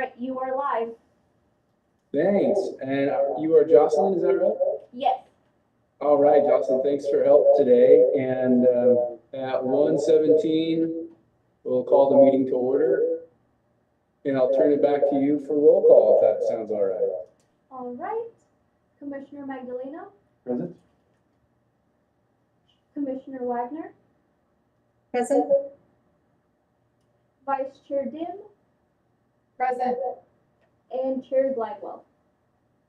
right, you are live. Thanks. And you are Jocelyn, is that right? Yes. All right, Jocelyn, thanks for help today. And at 1:17, we'll call the meeting to order. And I'll turn it back to you for roll call, if that sounds all right. All right. Commissioner Magdalena, Present. Commissioner Wagner, Present. Vice Chair Dim, Present. and Chair Glidewell.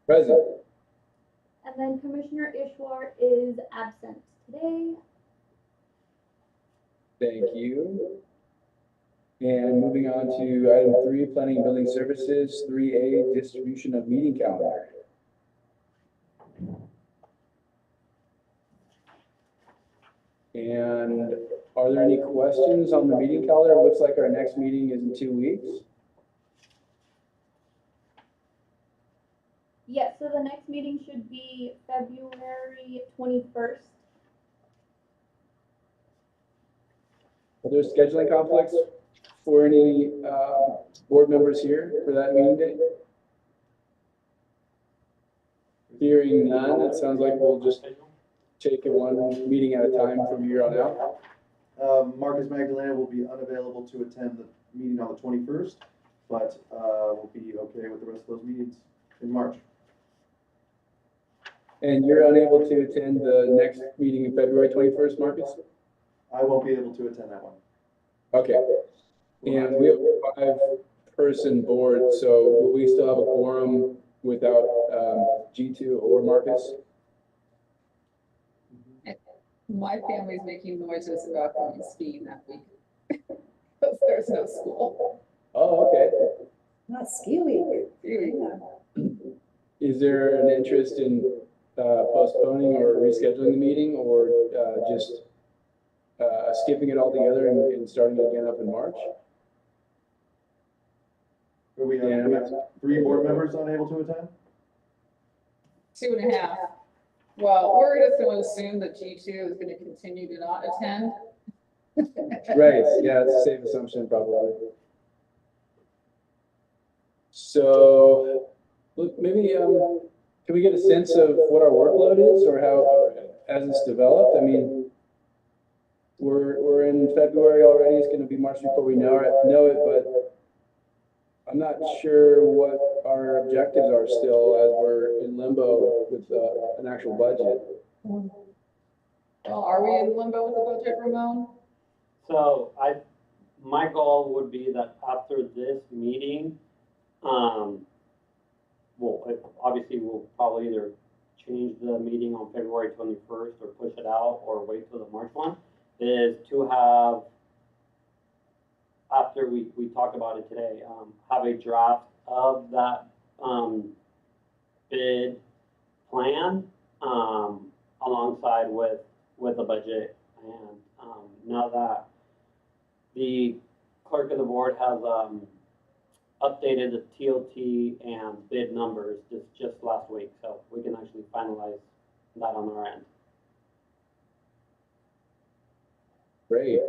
Present. And then Commissioner Ishwar is absent today. Thank you. And moving on to item 3, Planning and Building Services, 3A, distribution of meeting calendar. And are there any questions on the meeting calendar? It looks like our next meeting is in 2 weeks. Yes, so the next meeting should be February 21st. Are there scheduling conflicts for any board members here for that meeting date? Hearing none, it sounds like we'll just take it one meeting at a time from here on out. Marcus Magdalena will be unavailable to attend the meeting on the 21st, but will be okay with the rest of those meetings in March. And you're unable to attend the next meeting in February 21st, Marcus? I won't be able to attend that one. Okay. And we have a 5-person board, so will we still have a quorum without G2 or Marcus? My family's making noises about going skiing that week. Because there's no school. Oh, okay. Not ski week. Yeah. Is there an interest in postponing or rescheduling the meeting, or just skipping it altogether and starting again up in March? We have 3 board members unable to attend? 2.5. Well, we're just going to assume that G2 is going to continue to not attend. Right, yeah, it's a safe assumption probably. So, look, maybe can we get a sense of what our workload is, or how, as it's developed? I mean, we're in February already. It's going to be March before we know it, but I'm not sure what our objectives are still, as we're in limbo with an actual budget. Well, are we in limbo with the budget, Ramon? So my goal would be that after this meeting, obviously we'll probably either change the meeting on February 21st or push it out or wait till the March one, is to have, after we talk about it today, have a draft of that bid plan alongside with the budget. And now that the clerk of the board has updated the TOT and bid numbers just last week, so we can actually finalize that on our end. Great.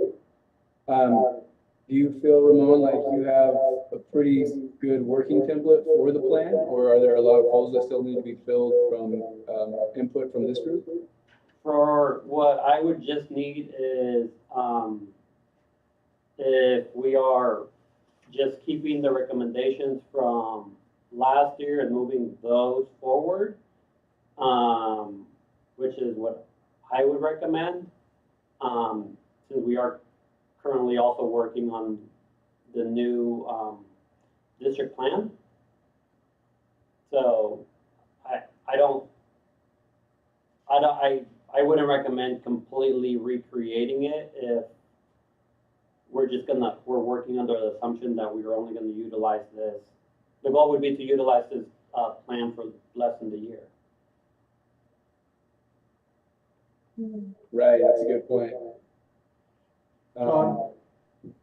Do you feel, Ramon, like you have a pretty good working template for the plan, or are there a lot of holes that still need to be filled from input from this group? For what I would just need is, if we are just keeping the recommendations from last year and moving those forward, which is what I would recommend, since we are currently also working on the new district plan. So I wouldn't recommend completely recreating it if we're working under the assumption that we are only gonna utilize this. The goal would be to utilize this plan for less than a year. Right, that's a good point. Sean?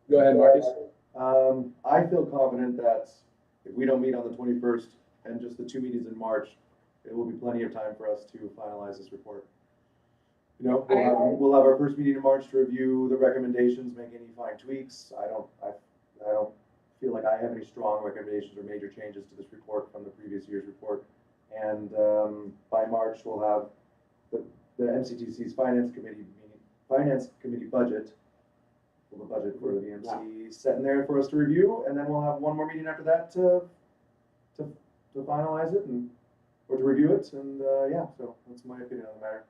Go ahead, Marcus. I feel confident that if we don't meet on the 21st and just the 2 meetings in March, it will be plenty of time for us to finalize this report. You know, we'll have our first meeting in March to review the recommendations, make any fine tweaks. I don't feel like I have any strong recommendations or major changes to this report from the previous year's report. And by March, we'll have the MCTC's finance committee budget, well, the budget for the VMC set in there for us to review, and then we'll have one more meeting after that to finalize it or to review it, and yeah, so that's my opinion on the matter.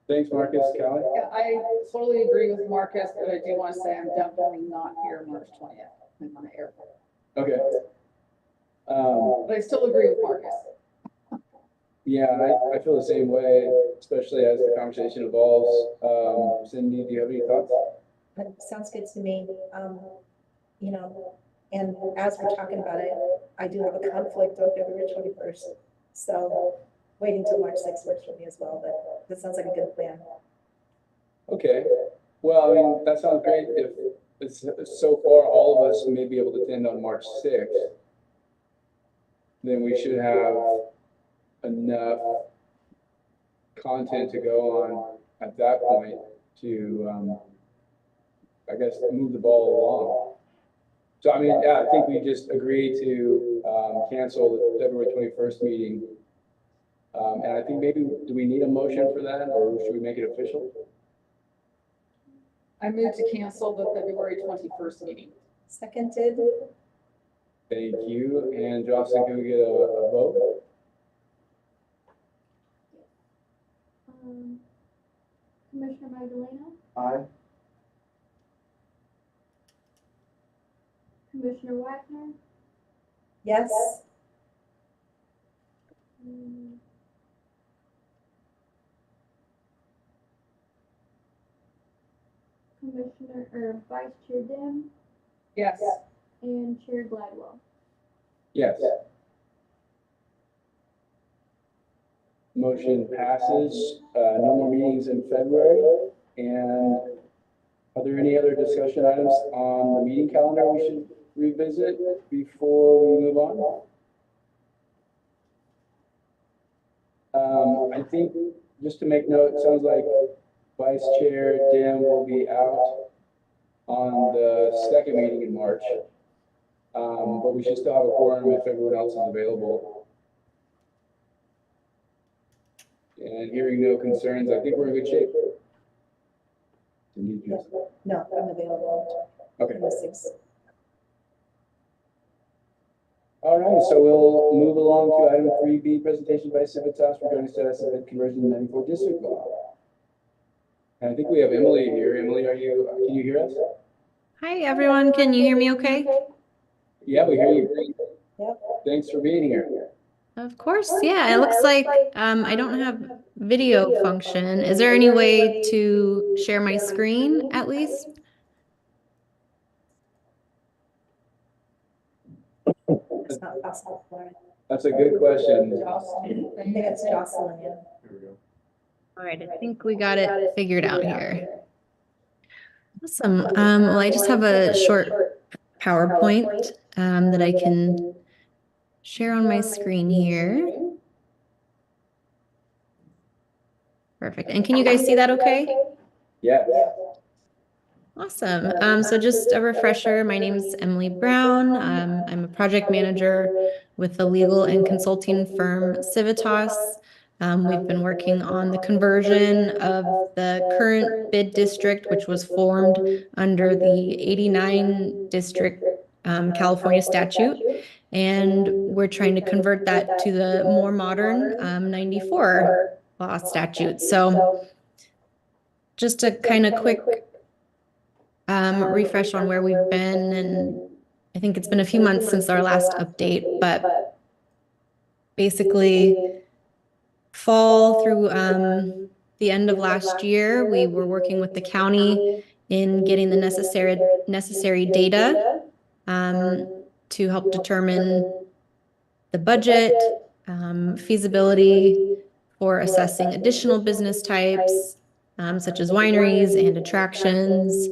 Thanks, Marcus. Callie? Yeah, I totally agree with Marcus, but I do want to say I'm definitely not here March 20th. I'm on the airport. Okay. But I still agree with Marcus. Yeah, I feel the same way, especially as the conversation evolves. Cindy, do you have any thoughts? That sounds good to me. You know, and as we're talking about it, I do have a conflict on February 21st. So waiting till March 6th works for me as well, but that sounds like a good plan. Okay. Well, I mean, that sounds great. If it's so far, all of us may be able to attend on March 6th, then we should have enough content to go on at that point to, I guess, move the ball along. So, I mean, yeah, I think we just agreed to cancel the February 21st meeting. And I think maybe, do we need a motion for that, or should we make it official? I moved to cancel the February 21st meeting. Seconded. Thank you. And Jocelyn, can we get a vote? Commissioner Magdalena, Aye. Commissioner Wagner, Yes. Commissioner, or Vice Chair Dim, Yes. and Chair Gladwell. Yes. Motion passes. No more meetings in February. And are there any other discussion items on the meeting calendar we should revisit before we move on? I think, just to make note, it sounds like Vice Chair Dim will be out on the second meeting in March. But we should still have a quorum if everyone else is available. And hearing no concerns, I think we're in good shape. No, I'm available. Okay. On the 6th. All right, so we'll move along to item 3B, presentation by Civitas regarding status of the conversion to 94 district law. And I think we have Emily here. Emily, can you hear us? Hi, everyone. Can you hear me okay? Yeah, we hear you. Yep. Thanks for being here. Of course. Yeah, it looks like I don't have video function. Is there any way to share my screen at least? It's not possible for it. That's a good question. Jocelyn, I think it's Jocelyn, yeah. Here we go. All right, I think we got it figured out here. Awesome. Well, I just have a short PowerPoint that I can share on my screen here. Perfect. And can you guys see that okay? Yeah. Awesome. So just a refresher, my name is Emily Brown. I'm a project manager with the legal and consulting firm Civitas. We've been working on the conversion of the current bid district, which was formed under the 89 district California statute. And we're trying to convert that to the more modern 94 law statute. So just a kind of quick refresh on where we've been, and I think it's been a few months since our last update, but basically fall through the end of last year, we were working with the county in getting the necessary data to help determine the budget, feasibility for assessing additional business types, such as wineries and attractions.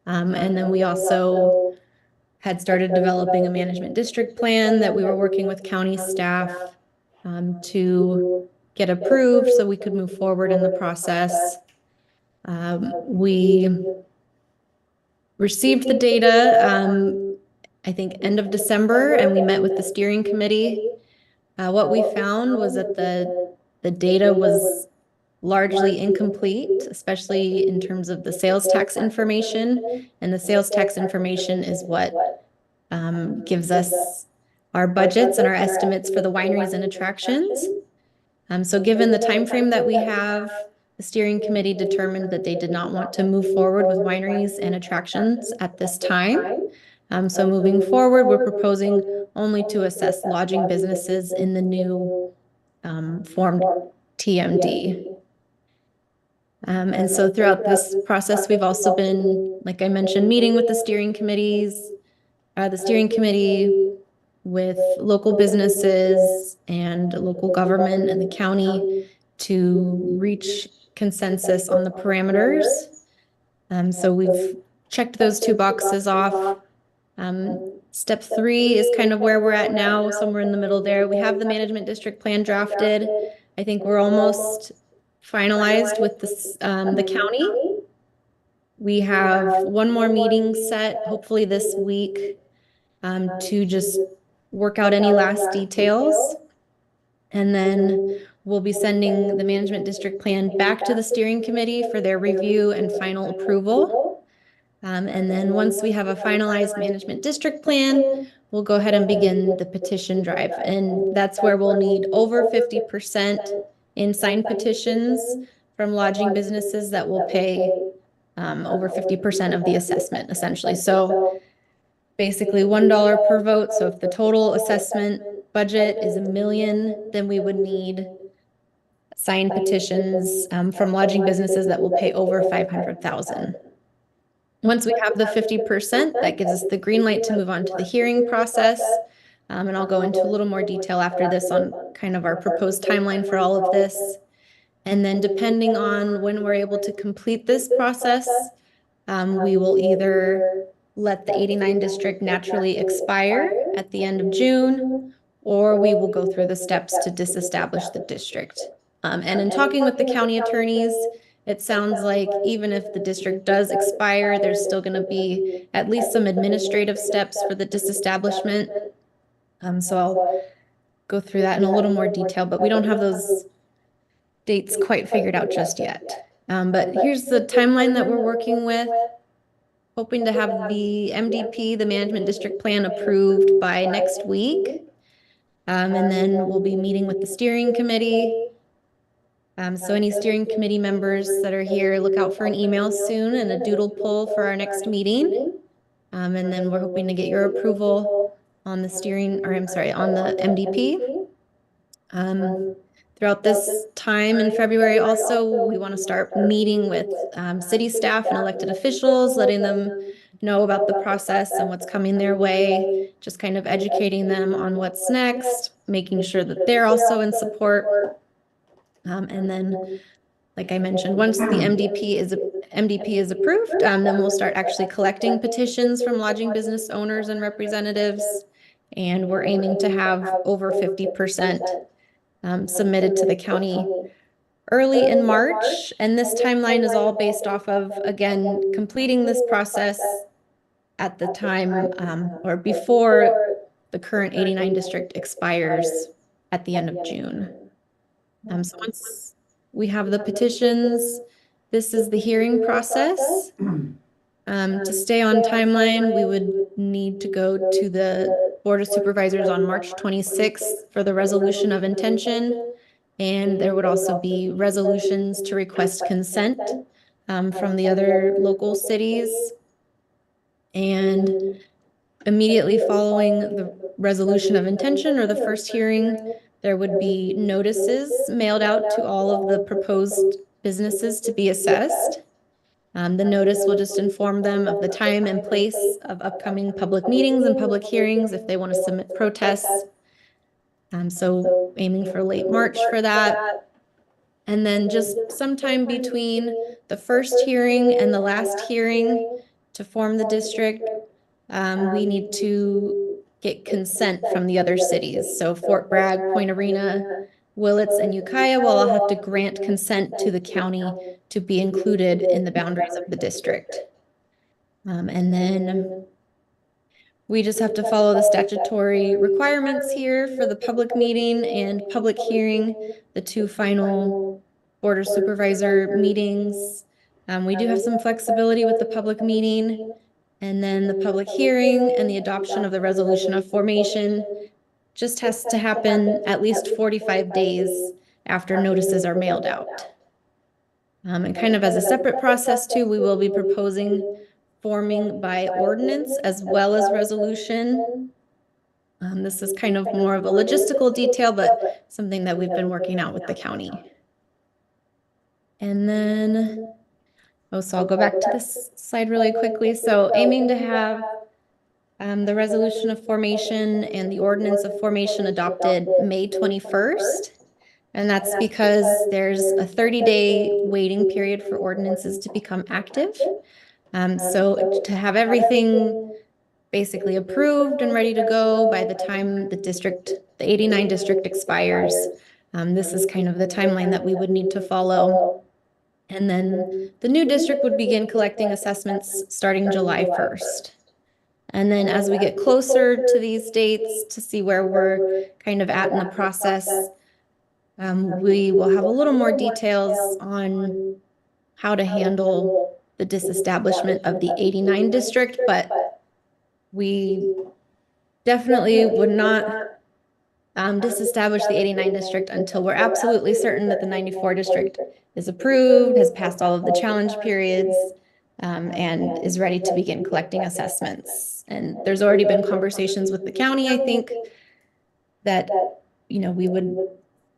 And then we also had started developing a management district plan that we were working with county staff to get approved so we could move forward in the process. We received the data I think, end of December, and we met with the steering committee. What we found was that the data was largely incomplete, especially in terms of the sales tax information. And the sales tax information is what gives us our budgets and our estimates for the wineries and attractions. So given the time frame that we have, the steering committee determined that they did not want to move forward with wineries and attractions at this time. So moving forward, we're proposing only to assess lodging businesses in the new formed TMD. And so throughout this process, we've also been, like I mentioned, meeting with the steering committee with local businesses and local government and the county to reach consensus on the parameters. So we've checked those 2 boxes off. Step 3 is kind of where we're at now, somewhere in the middle there. We have the management district plan drafted. I think we're almost finalized with the county. We have one more meeting set, hopefully this week, to just work out any last details. And then we'll be sending the management district plan back to the steering committee for their review and final approval. And then once we have a finalized management district plan, we'll go ahead and begin the petition drive. And that's where we'll need over 50% in signed petitions from lodging businesses that will pay over 50% of the assessment, essentially. So basically $1 per vote. So if the total assessment budget is $1 million, then we would need signed petitions from lodging businesses that will pay over $500,000. Once we have the 50%, that gives us the green light to move on to the hearing process. And I'll go into a little more detail after this on kind of our proposed timeline for all of this. And then depending on when we're able to complete this process, we will either let the 89 district naturally expire at the end of June, or we will go through the steps to disestablish the district. And in talking with the county attorneys, it sounds like even if the district does expire, there's still going to be at least some administrative steps for the disestablishment. So I'll go through that in a little more detail, but we don't have those dates quite figured out just yet. But here's the timeline that we're working with. Hoping to have the MDP, the management district plan, approved by next week. And then we'll be meeting with the steering committee. So any steering committee members that are here, look out for an email soon and a doodle poll for our next meeting. And then we're hoping to get your approval on the on the MDP. Throughout this time in February also, we want to start meeting with city staff and elected officials, letting them know about the process and what's coming their way, just kind of educating them on what's next, making sure that they're also in support. And then, like I mentioned, once the MDP is approved, then we'll start actually collecting petitions from lodging business owners and representatives. And we're aiming to have over 50% submitted to the county early in March. And this timeline is all based off of, again, completing this process at the time or before the current 89 district expires at the end of June. So once we have the petitions, this is the hearing process. To stay on timeline, we would need to go to the Board of Supervisors on March 26th for the resolution of intention. And there would also be resolutions to request consent from the other local cities. And immediately following the resolution of intention or the first hearing, there would be notices mailed out to all of the proposed businesses to be assessed. The notice will just inform them of the time and place of upcoming public meetings and public hearings if they want to submit protests. So aiming for late March for that. And then just sometime between the first hearing and the last hearing to form the district, we need to get consent from the other cities. So Fort Bragg, Point Arena, Willits, and Ukiah will all have to grant consent to the county to be included in the boundaries of the district. And then We just have to follow the statutory requirements here for the public meeting and public hearing, the two final Board of Supervisor meetings. We do have some flexibility with the public meeting, and then the public hearing and the adoption of the resolution of formation just has to happen at least 45 days after notices are mailed out. And kind of as a separate process too, we will be proposing forming by ordinance as well as resolution. This is kind of more of a logistical detail, but something that we've been working out with the county. And then, so I'll go back to this slide really quickly. So aiming to have the resolution of formation and the ordinance of formation adopted May 21st. And that's because there's a 30-day waiting period for ordinances to become active. So to have everything basically approved and ready to go by the time the 89 district expires, this is kind of the timeline that we would need to follow. And then the new district would begin collecting assessments starting July 1st. And then as we get closer to these dates to see where we're kind of at in the process, we will have a little more details on how to handle the disestablishment of the 89 district, but we definitely would not disestablish the 89 district until we're absolutely certain that the 94 district is approved, has passed all of the challenge periods, and is ready to begin collecting assessments. And there's already been conversations with the county, I think, that, you know, we would,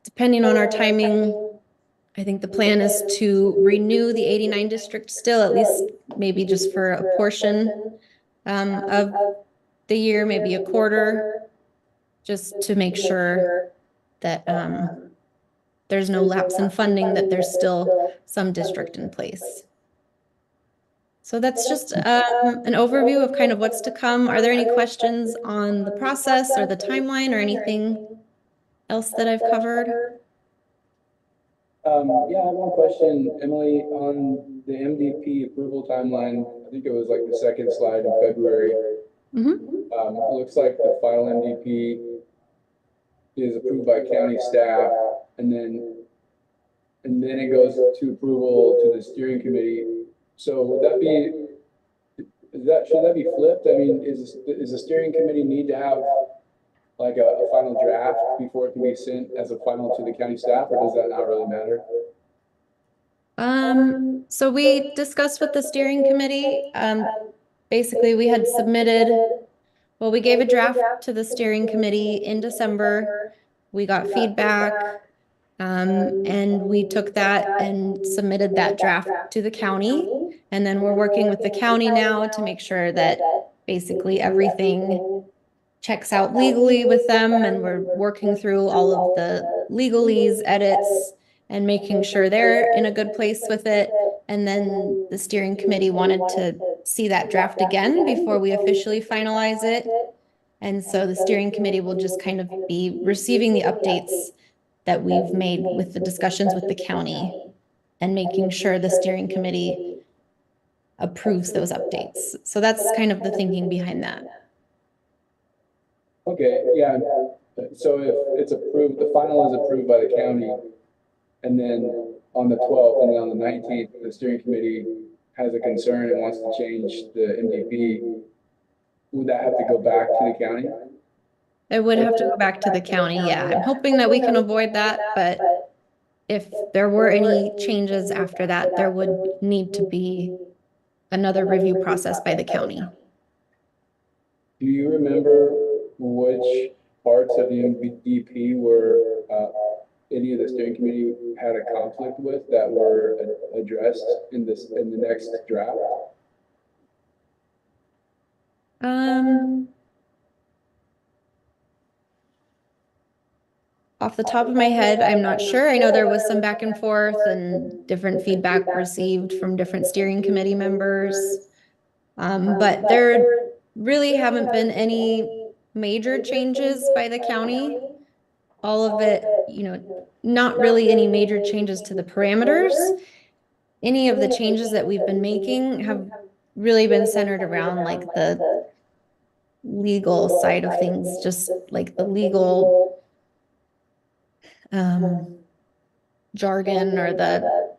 depending on our timing, I think the plan is to renew the 89 district still, at least maybe just for a portion of the year, maybe a quarter, just to make sure that there's no lapse in funding, that there's still some district in place. So that's just an overview of kind of what's to come. Are there any questions on the process or the timeline or anything else that I've covered? Yeah, I have one question, Emily, on the MDP approval timeline. I think it was like the second slide in February. It looks like the final MDP is approved by county staff, and then it goes to approval to the steering committee. So would that be, should that be flipped? I mean, is the steering committee need to have like a final draft before it can be sent as a final to the county staff, or does that not really matter? So we discussed with the steering committee. Basically, we had submitted, well, we gave a draft to the steering committee in December. We got feedback, and we took that and submitted that draft to the county. And then we're working with the county now to make sure that basically everything checks out legally with them, and we're working through all of the legalese, edits, and making sure they're in a good place with it. And then the steering committee wanted to see that draft again before we officially finalize it. And so the steering committee will just kind of be receiving the updates that we've made with the discussions with the county and making sure the steering committee approves those updates. So that's kind of the thinking behind that. Okay, yeah. So if it's approved, the final is approved by the county, and then on the 12th and then on the 19th, the steering committee has a concern and wants to change the MDP, would that have to go back to the county? It would have to go back to the county, yeah. I'm hoping that we can avoid that, but if there were any changes after that, there would need to be another review process by the county. Do you remember which parts of the MDP were any of the steering committee had a conflict with that were addressed in the next draft? Off the top of my head, I'm not sure. I know there was some back and forth and different feedback received from different steering committee members. But there really haven't been any major changes by the county. All of it, you know, not really any major changes to the parameters. Any of the changes that we've been making have really been centered around like the legal side of things, just like the legal jargon or the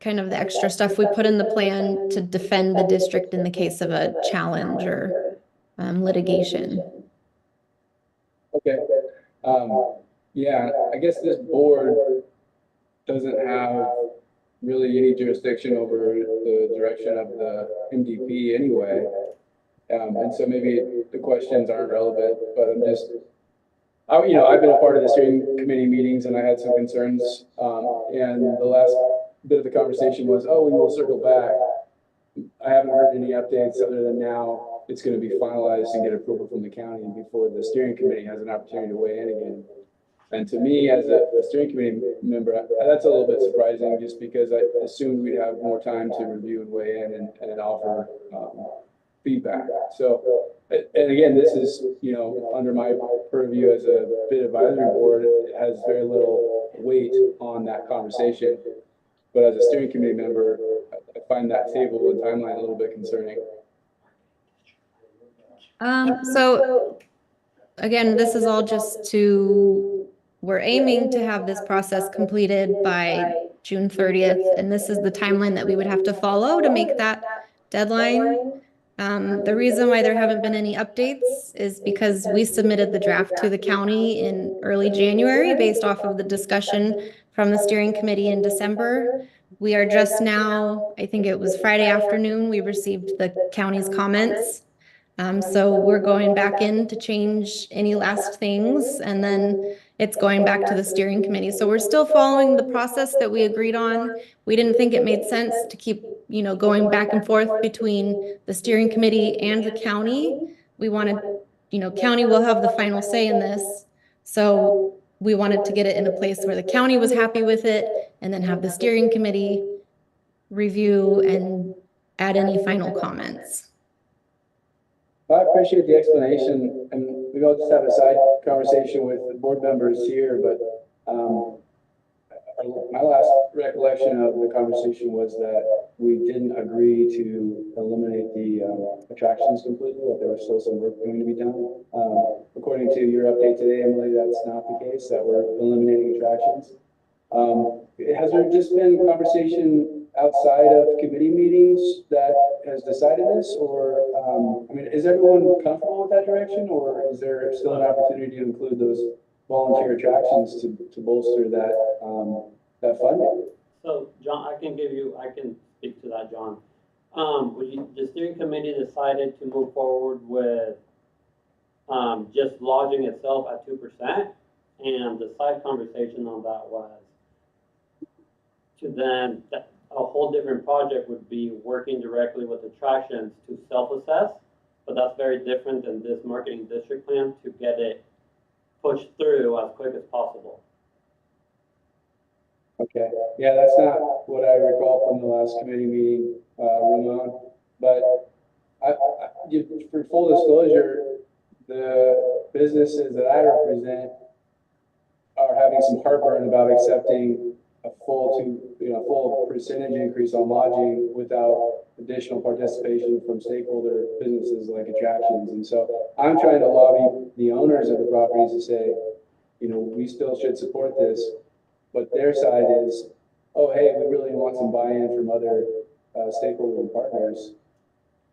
kind of the extra stuff we put in the plan to defend the district in the case of a challenge or litigation. Okay. Yeah, I guess this board doesn't have really any jurisdiction over the direction of the MDP anyway. And so maybe the questions aren't relevant, but I've been a part of the steering committee meetings and I had some concerns. And the last bit of the conversation was, oh, we will circle back. I haven't heard any updates other than now it's going to be finalized and get approval from the county before the steering committee has an opportunity to weigh in again. And to me, as a steering committee member, that's a little bit surprising just because I assumed we'd have more time to review and weigh in and offer feedback. So, and again, this is, under my purview as a bid advisory board, it has very little weight on that conversation. But as a steering committee member, I find that table and timeline a little bit concerning. So again, this is all just we're aiming to have this process completed by June 30th, and this is the timeline that we would have to follow to make that deadline. The reason why there haven't been any updates is because we submitted the draft to the county in early January based off of the discussion from the steering committee in December. We are just now, I think it was Friday afternoon, we received the county's comments. So we're going back in to change any last things, and then it's going back to the steering committee. So we're still following the process that we agreed on. We didn't think it made sense to keep, going back and forth between the steering committee and the county. We wanted, county will have the final say in this. So we wanted to get it in a place where the county was happy with it, and then have the steering committee review and add any final comments. I appreciate the explanation, and maybe I'll just have a side conversation with the board members here, but my last recollection of the conversation was that we didn't agree to eliminate the attractions completely, that there was still some work going to be done. According to your update today, Emily, that's not the case, that we're eliminating attractions. Has there just been conversation outside of committee meetings that has decided this, or is everyone comfortable with that direction, or is there still an opportunity to include those volunteer attractions to bolster that that funding? So, John, I can speak to that, John. The steering committee decided to move forward with just lodging itself at 2%, and the side conversation on that was to then a whole different project would be working directly with attractions to self-assess, but that's very different than this marketing district plan to get it pushed through as quick as possible. Okay, yeah, that's not what I recall from the last committee meeting, Ramon, but for full disclosure, the businesses that I represent are having some heartburn about accepting a full percentage increase on lodging without additional participation from stakeholder businesses like attractions. And so I'm trying to lobby the owners of the properties to say, we still should support this, but their side is, oh, hey, we really want some buy-in from other stakeholder partners.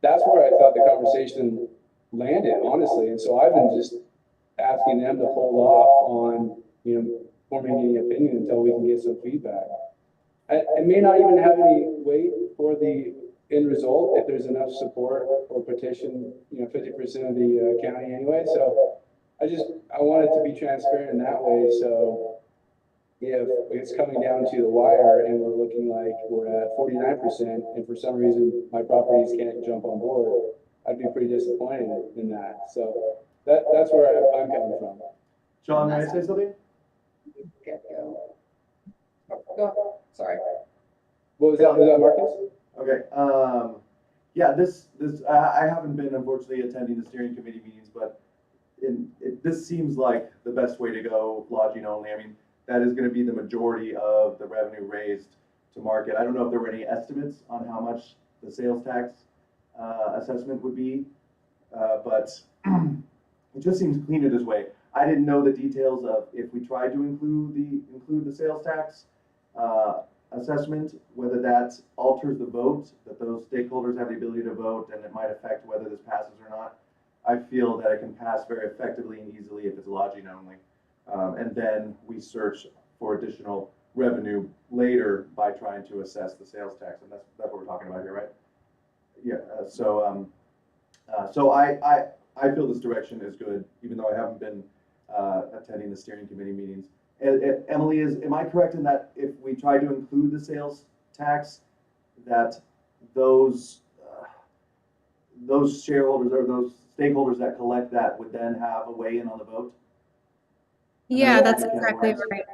That's where I thought the conversation landed, honestly. And so I've been just asking them to hold off on, forming any opinion until we can get some feedback. It may not even have any weight for the end result if there's enough support or petition, 50% of the county anyway. So I want it to be transparent in that way. So if it's coming down to the wire and we're looking like we're at 49%, and for some reason my properties can't jump on board, I'd be pretty disappointed in that. So that's where I'm coming from. John, may I say something? Go, sorry. What was that? Was that Marcus? Okay. Yeah, I haven't been unfortunately attending the steering committee meetings, but this seems like the best way to go, lodging only. I mean, that is going to be the majority of the revenue raised to market. I don't know if there were any estimates on how much the sales tax assessment would be but it just seems cleaner this way. I didn't know the details of if we tried to include the sales tax assessment, whether that alters the vote, that those stakeholders have the ability to vote, and it might affect whether this passes or not. I feel that it can pass very effectively and easily if it's lodging only. And then we search for additional revenue later by trying to assess the sales tax, and that's what we're talking about here, right? Yeah, so I feel this direction is good, even though I haven't been attending the steering committee meetings. Emily, am I correct in that if we try to include the sales tax, that those shareholders or those stakeholders that collect that would then have a weigh in on the vote? Yeah, that's exactly right.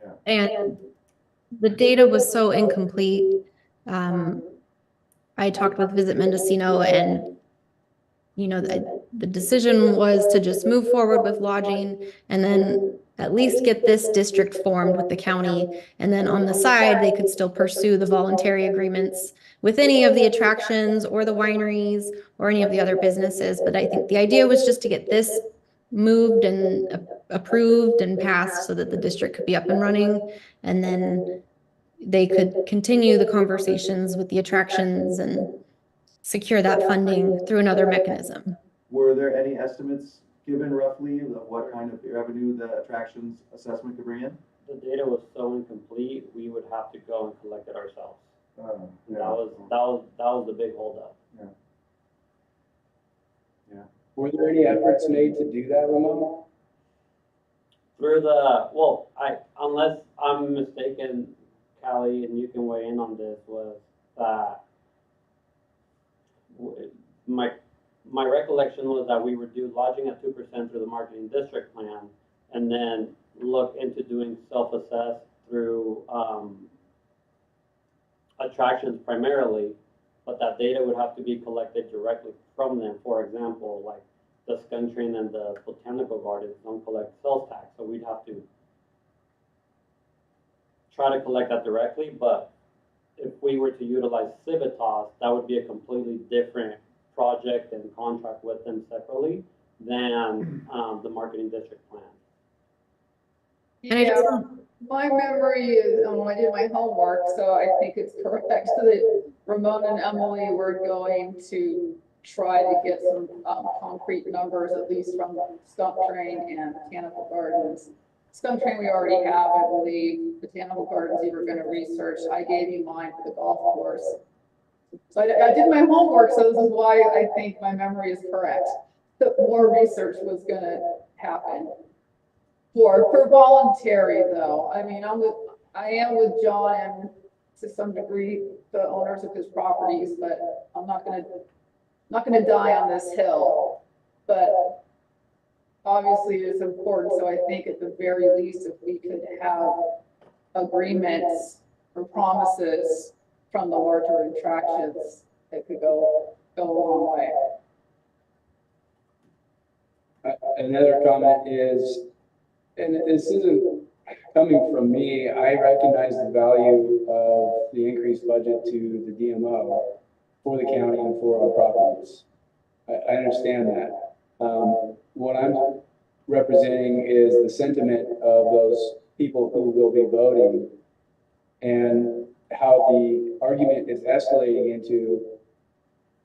Yeah. And the data was so incomplete. I talked with Visit Mendocino, and the decision was to just move forward with lodging and then at least get this district formed with the county. And then on the side, they could still pursue the voluntary agreements with any of the attractions or the wineries or any of the other businesses. But I think the idea was just to get this moved and approved and passed so that the district could be up and running. And then they could continue the conversations with the attractions and secure that funding through another mechanism. Were there any estimates given roughly of what kind of revenue the attractions assessment could bring in? The data was so incomplete, we would have to go and collect it ourselves. Yeah. That was the big holdup. Were there any efforts made to do that, Ramon? Through unless I'm mistaken, Callie, and you can weigh in on this, was that my recollection was that we would do lodging at 2% through the marketing district plan, and then look into doing self-assess through attractions primarily, but that data would have to be collected directly from them. For example, like the Skunk Train and the Botanical Gardens don't collect sales tax, so we'd have to try to collect that directly. But if we were to utilize Civitas, that would be a completely different project and contract with them separately than the marketing district plan. And I just Yeah, my memory is, I did my homework, so I think it's correct that Ramon and Emily were going to try to get some concrete numbers, at least from Skunk Train and Botanical Gardens. Skunk Train we already have, I believe. Botanical Gardens you were going to research. I gave you mine for the golf course. So I did my homework, so this is why I think my memory is correct. That more research was going to happen. For voluntary though, I mean, I am with John and to some degree the owners of his properties, but I'm not gonna die on this hill. But obviously it is important, so I think at the very least if we could have agreements or promises from the larger attractions, it could go a long way. Another comment is, and this isn't coming from me, I recognize the value of the increased budget to the DMO for the county and for our properties. I understand that. What I'm representing is the sentiment of those people who will be voting and how the argument is escalating into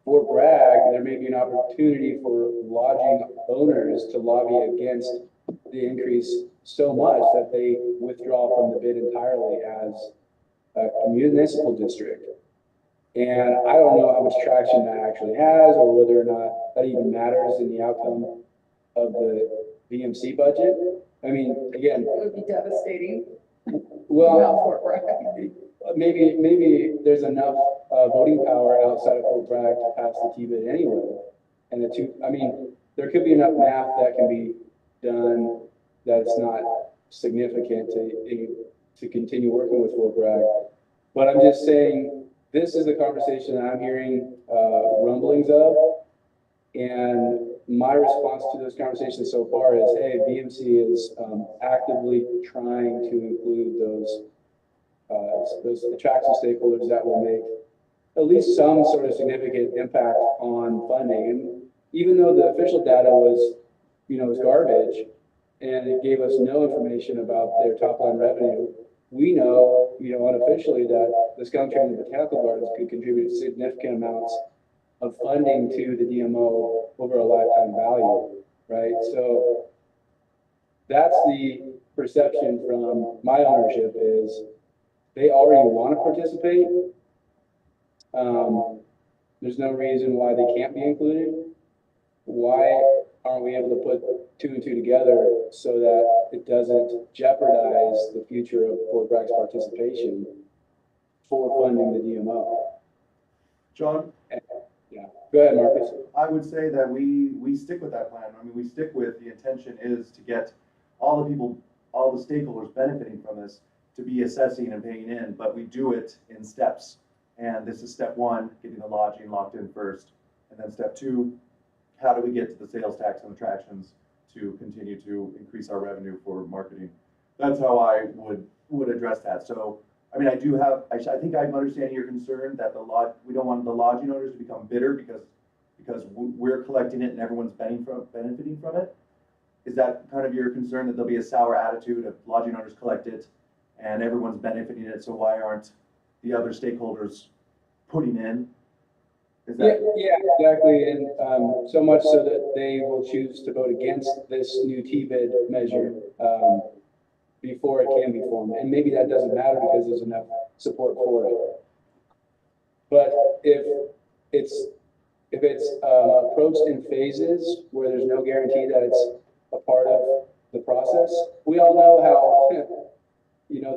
Fort Bragg. There may be an opportunity for lodging owners to lobby against the increase so much that they withdraw from the bid entirely as a municipal district. And I don't know how much traction that actually has, or whether or not that even matters in the outcome of the VMC budget. I mean, again, It would be devastating. well, Not Fort Bragg. maybe there's enough voting power outside of Fort Bragg to pass the T-bid anyway. And there could be enough math that can be done that it's not significant to continue working with Fort Bragg. But I'm just saying, this is the conversation that I'm hearing rumblings of. And my response to those conversations so far is, hey, VMC is actively trying to include those attraction stakeholders that will make at least some sort of significant impact on funding. And even though the official data was, was garbage, and it gave us no information about their top line revenue, we know, unofficially that the Scout Training and Botanical Gardens could contribute significant amounts of funding to the DMO over a lifetime value, right? So that's the perception from my ownership is they already want to participate. There's no reason why they can't be included. Why aren't we able to put two and two together so that it doesn't jeopardize the future of Fort Bragg's participation for funding the DMO? John, Go ahead, Marcus. I would say that we stick with that plan. I mean, we stick with the intention is to get all the people, all the stakeholders benefiting from this to be assessing and paying in, but we do it in steps. And this is step one, getting the lodging locked in first. And then step two, how do we get to the sales tax and attractions to continue to increase our revenue for marketing? That's how I would address that. So, I mean, I think I'm understanding your concern that we don't want the lodging owners to become bitter because we're collecting it and everyone's benefiting from it. Is that kind of your concern, that there'll be a sour attitude of lodging owners collect it and everyone's benefiting it, so why aren't the other stakeholders putting in? Is that? Yeah, exactly. And so much so that they will choose to vote against this new TBID measure before it can be formed. And maybe that doesn't matter because there's enough support for it. But if it's approached in phases where there's no guarantee that it's a part of the process, we all know how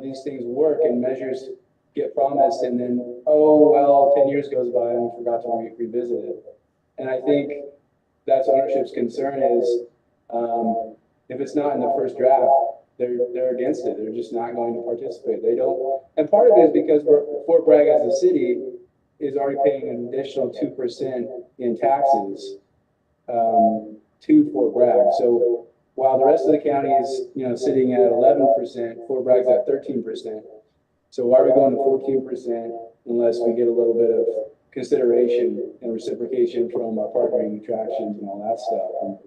these things work, and measures get promised and then, 10 years goes by and we forgot to revisit it. And I think that's ownership's concern is if it's not in the first draft, they're against it. They're just not going to participate. They don't. And part of it is because Fort Bragg as a city is already paying an additional 2% in taxes to Fort Bragg. So while the rest of the county is, sitting at 11%, Fort Bragg's at 13%. So why are we going to 14% unless we get a little bit of consideration and reciprocation from our partnering attractions and all that stuff? And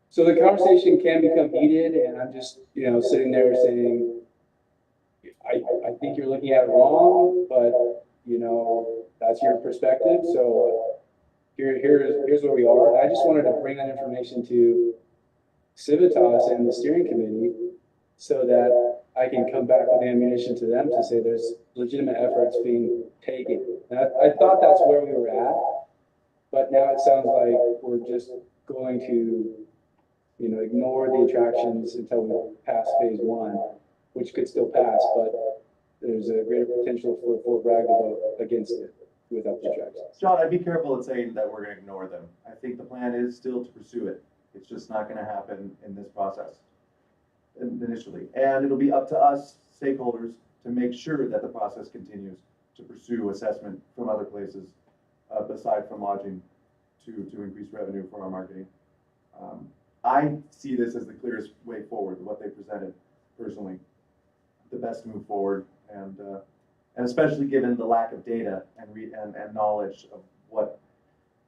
so the conversation can become heated, and I'm just, sitting there saying, I think you're looking at it wrong, but that's your perspective. So here's where we are. And I just wanted to bring that information to Civitas and the steering committee so that I can come back with ammunition to them to say there's legitimate efforts being taken. And I thought that's where we were at, but now it sounds like we're just going to, ignore the attractions until we pass phase one, which could still pass, but there's a greater potential for Fort Bragg to vote against it without the attractions. John, I'd be careful at saying that we're gonna ignore them. I think the plan is still to pursue it. It's just not gonna happen in this process initially. And it'll be up to us stakeholders to make sure that the process continues to pursue assessment from other places, aside from lodging, to increase revenue for our marketing. I see this as the clearest way forward, what they presented personally, the best move forward, and especially given the lack of data and knowledge of what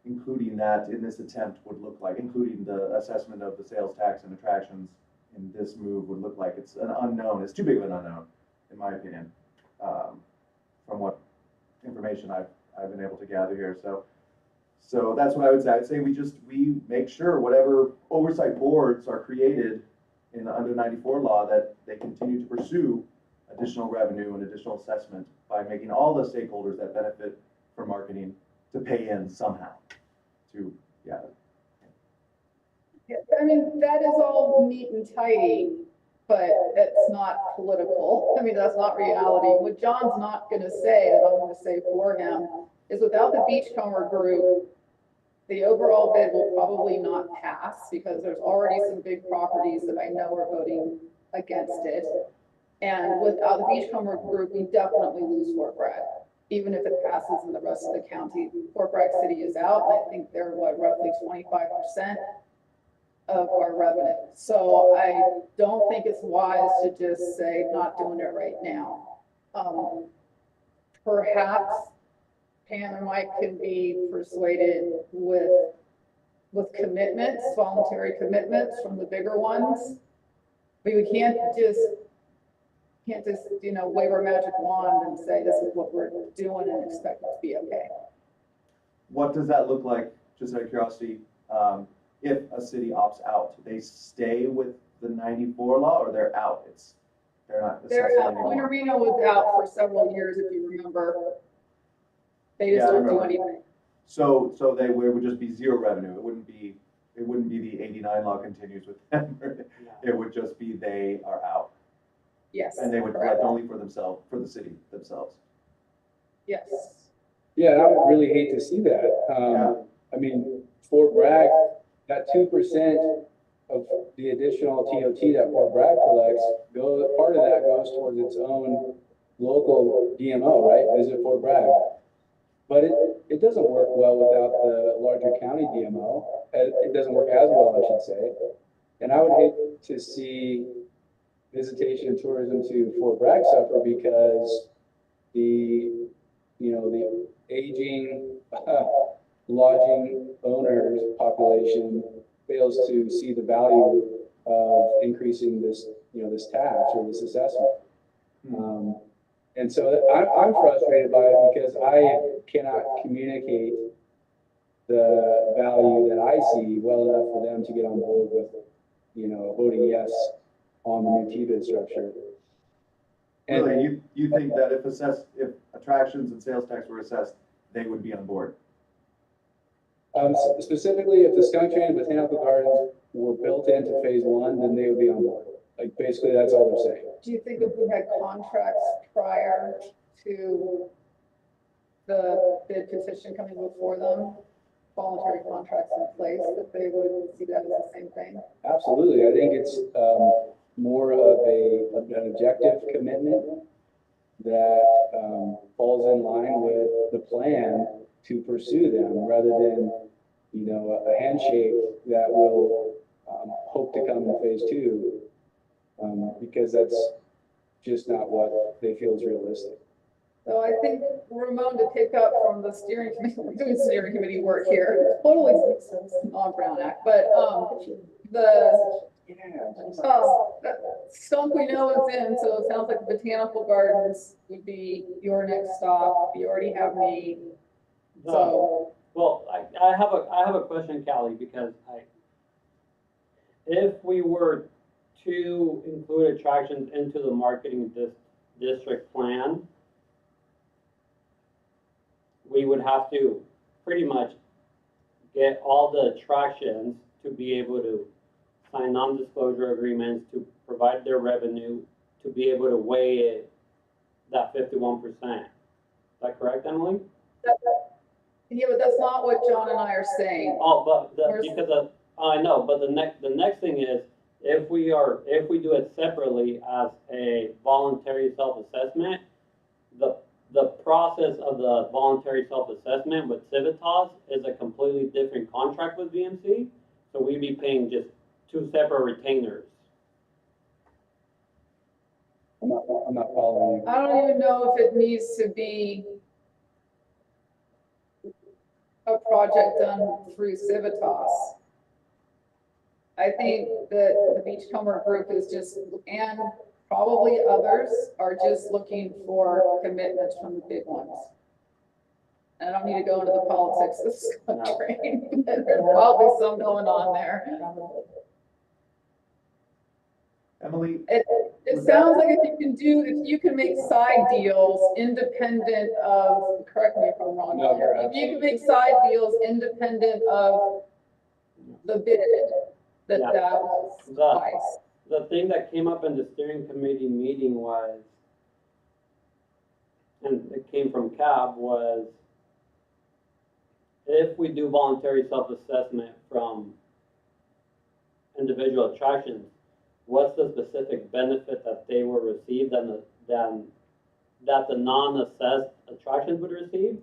including that in this attempt would look like, including the assessment of the sales tax and attractions in this move would look like. It's an unknown. It's too big of an unknown, in my opinion, from what information I've been able to gather here. So that's what I would say. I'd say we make sure whatever oversight boards are created in the under 94 law that they continue to pursue additional revenue and additional assessment by making all the stakeholders that benefit from marketing to pay in somehow to, Yeah, I mean, that is all neat and tidy, but it's not political. I mean, that's not reality. What John's not gonna say, that I'm gonna say for him, is without the Beachcomber group, the overall bid will probably not pass because there's already some big properties that I know are voting against it. And without the Beachcomber group, we definitely lose Fort Bragg, even if it passes in the rest of the county. Fort Bragg City is out, and I think they're roughly 25% of our revenue. So I don't think it's wise to just say not doing it right now. Perhaps Pam and Mike can be persuaded with with commitments, voluntary commitments from the bigger ones. But we can't just, wave our magic wand and say, this is what we're doing and expect it to be okay. What does that look like, just out of curiosity, if a city opts out? They stay with the 94 law or they're out? They're not assessed They're out, anymore? Point Arena was out for several years, if you remember. They Yeah, just I don't do remember. anything. So it would just be zero revenue. It wouldn't be the 89 law continues with them. It would just be they are out. Yes. And they would correct. collect only for themselves, for the city themselves. Yes. Yeah, and I would really hate to see that. Yeah. I mean, Fort Bragg, that 2% of the additional TOT that Fort Bragg collects, part of that goes towards its own local DMO, right? Visit Fort Bragg. But it doesn't work well without the larger county DMO. It doesn't work as well, I should say. And I would hate to see visitation and tourism to Fort Bragg suffer because the aging lodging owners population fails to see the value of increasing this tax or this assessment. And so I'm frustrated by it because I cannot communicate the value that I see well enough for them to get on board with, voting yes on the new T-bid structure. And Really, you think that if attractions and sales tax were assessed, they would be on board? specifically, if the Skunk Train and Botanical Gardens were built into phase one, then they would be on board. Like, basically, that's all they're saying. Do you think if we had contracts prior to the bid petition coming before them, voluntary contracts in place, that they would see that as the same thing? Absolutely. I think it's more of an objective commitment that falls in line with the plan to pursue them rather than, a handshake that will hope to come in phase two, because that's just not what they feel is realistic. So I think Ramon, to pick up from the steering committee, we're doing steering committee work here, totally on Brown Act, but Skunk we know is in, so it sounds like the Botanical Gardens would be your next stop. You already have me, so. Well, I have a question, Callie, because if we were to include attractions into the marketing district plan, we would have to pretty much get all the attractions to be able to sign non-disclosure agreements, to provide their revenue, to be able to weigh it, that 51%. Is that correct, Emily? Yeah, but that's not what John and I are saying. Oh, but I know, but the next thing is, if we do it separately as a voluntary self-assessment, the process of the voluntary self-assessment with Civitas is a completely different contract with VMC, so we'd be paying just two separate retainers. I'm not following you. I don't even know if it needs to be a project done through Civitas. I think that the Beachcomber group is just, and probably others, are just looking for commitments from the big ones. I don't need to go into the politics of this country, but there's probably some going on there. Emily, It sounds like if you can make side deals independent of, correct me if I'm wrong, No, you're if you can make side deals independent of the bid, that will suffice. The thing that came up in the steering committee meeting was, and it came from CAB, was if we do voluntary self-assessment from individual attractions, what's the specific benefit that they will receive than that the non-assessed attractions would receive?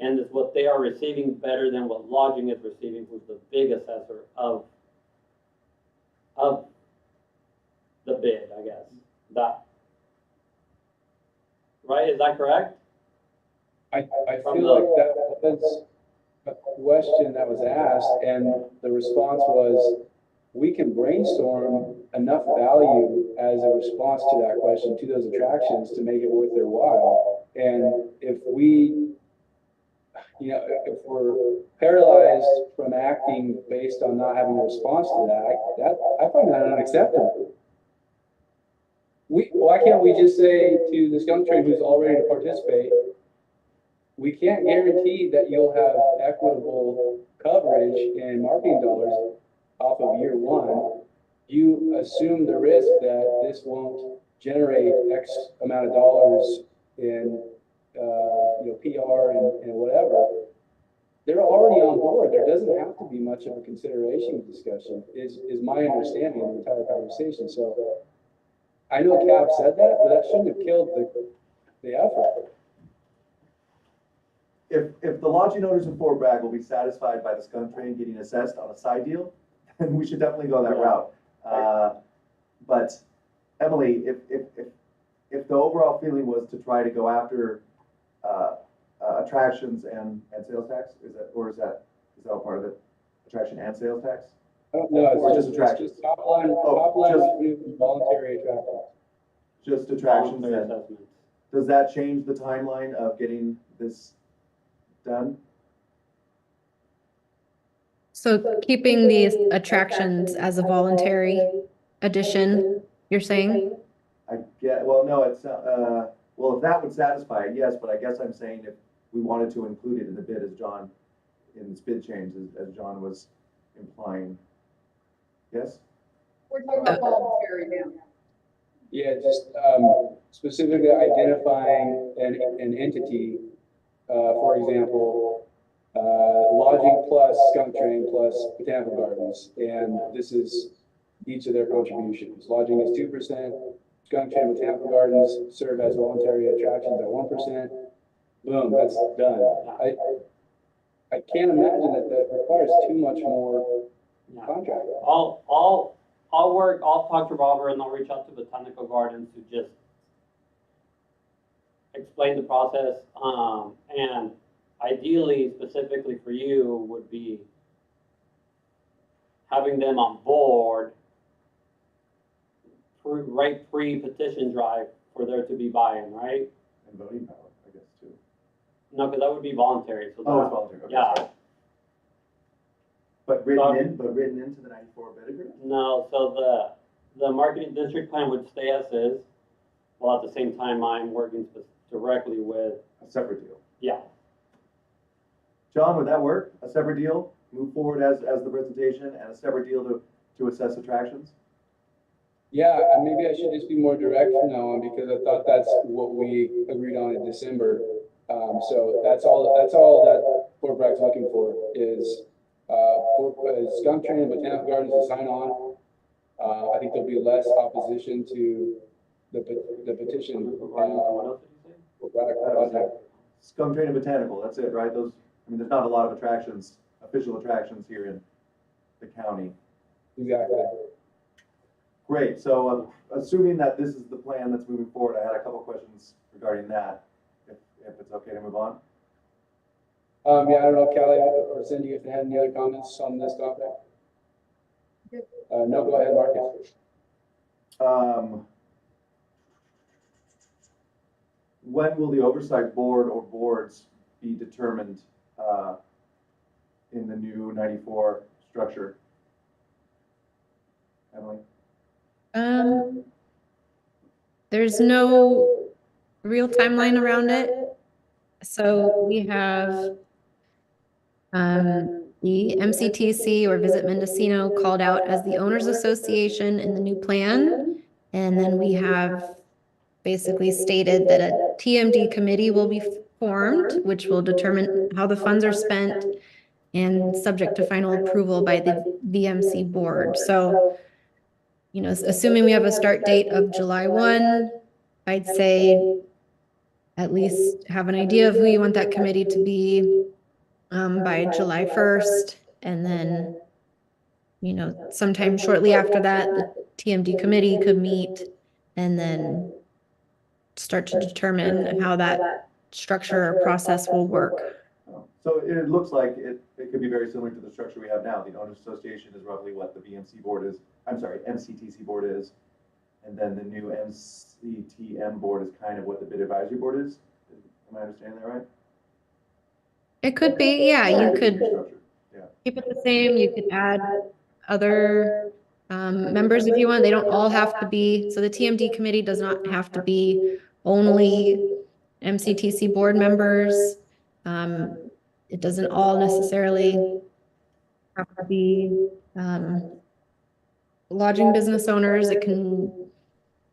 And is what they are receiving better than what lodging is receiving, who's the big assessor of the bid, I guess. That, right, is that correct? I From feel like that was, a question that was asked, and the response was, we can brainstorm enough value as a response to that question, to those attractions, to make it worth their while. And if we, if we're paralyzed from acting based on not having a response to that, I find that unacceptable. Why can't we just say to the skunk train who's all ready to participate, we can't guarantee that you'll have equitable coverage and marketing dollars off of year one. You assume the risk that this won't generate X amount of dollars in PR and whatever. They're already on board. There doesn't have to be much of a consideration discussion, is my understanding of the entire conversation. So I know Cap said that, but that shouldn't have killed the effort. If the lodging owners in Fort Bragg will be satisfied by the skunk train getting assessed on a side deal, then we should definitely go that route. But Emily, if the overall feeling was to try to go after attractions and sales tax, is that all part of it? Attraction and sales tax? No, Or it's just just attractions? top line revenue from voluntary attractions. Just attractions Voluntary then? assessment. Does that change the timeline of getting this done? So keeping these attractions as a voluntary addition, you're saying? Well, no, it's, well, if that would satisfy it, yes, but I guess I'm saying if we wanted to include it in the bid as John, in this bid change, as John was implying. Yes? We're talking about voluntary now. Yeah, just specifically identifying an entity, for example, lodging plus skunk train plus botanical gardens, and this is each of their contributions. Lodging is 2%, skunk train, botanical gardens serve as voluntary attractions at 1%. Boom, that's done. I can't imagine that requires too much more Yeah. contract. I'll talk to Robert and I'll reach out to Botanical Gardens to just explain the process. And ideally, specifically for you, would be having them on board right pre-petition drive for there to be buy-in, right? And voting power, I guess, too. No, because that would be voluntary, so Oh, that, it's voluntary, okay. yeah. sorry. But written into the 94 bid agreement? No, so the marketing district plan would stay as is, while at the same time I'm working directly with, A separate deal. yeah. John, would that work? A separate deal? Move forward as the presentation and a separate deal to assess attractions? Yeah, and maybe I should just be more direct from now on, because I thought that's what we agreed on in December. So that's all that Fort Bragg's looking for is skunk train and botanical gardens to sign on. I think there'll be less opposition to the petition. What else did you say? Fort Bragg. Skunk Train and Botanical, that's it, right? There's not a lot of attractions, official attractions here in the county. Exactly. Great, so assuming that this is the plan that's moving forward, I had a couple questions regarding that, if it's okay to move on. Yeah, I don't know, Callie or Cindy, if they had any other comments on this topic. No, go ahead, Marcus. When will the oversight board or boards be determined in the new 94 structure? Emily? There's no real timeline around it. So we have the MCTC or Visit Mendocino called out as the owners association in the new plan. And then we have basically stated that a TMD committee will be formed, which will determine how the funds are spent and subject to final approval by the VMC board. So, assuming we have a start date of July 1, I'd say at least have an idea of who you want that committee to be by July 1st. And then, sometime shortly after that, the TMD committee could meet and then start to determine how that structure or process will work. So So it looks like it could be very similar to the structure we have now. The owners association is roughly what the BMC board is, I'm sorry, MCTC board is. And then the new MCTM board is kind of what the bid advisory board is. Am I understanding that right? It could be, yeah, you could Structure. keep it the same. You could add other members if you want. They don't all have to be, so the TMD committee does not have to be only MCTC board members. It doesn't all necessarily have to be lodging business owners. It can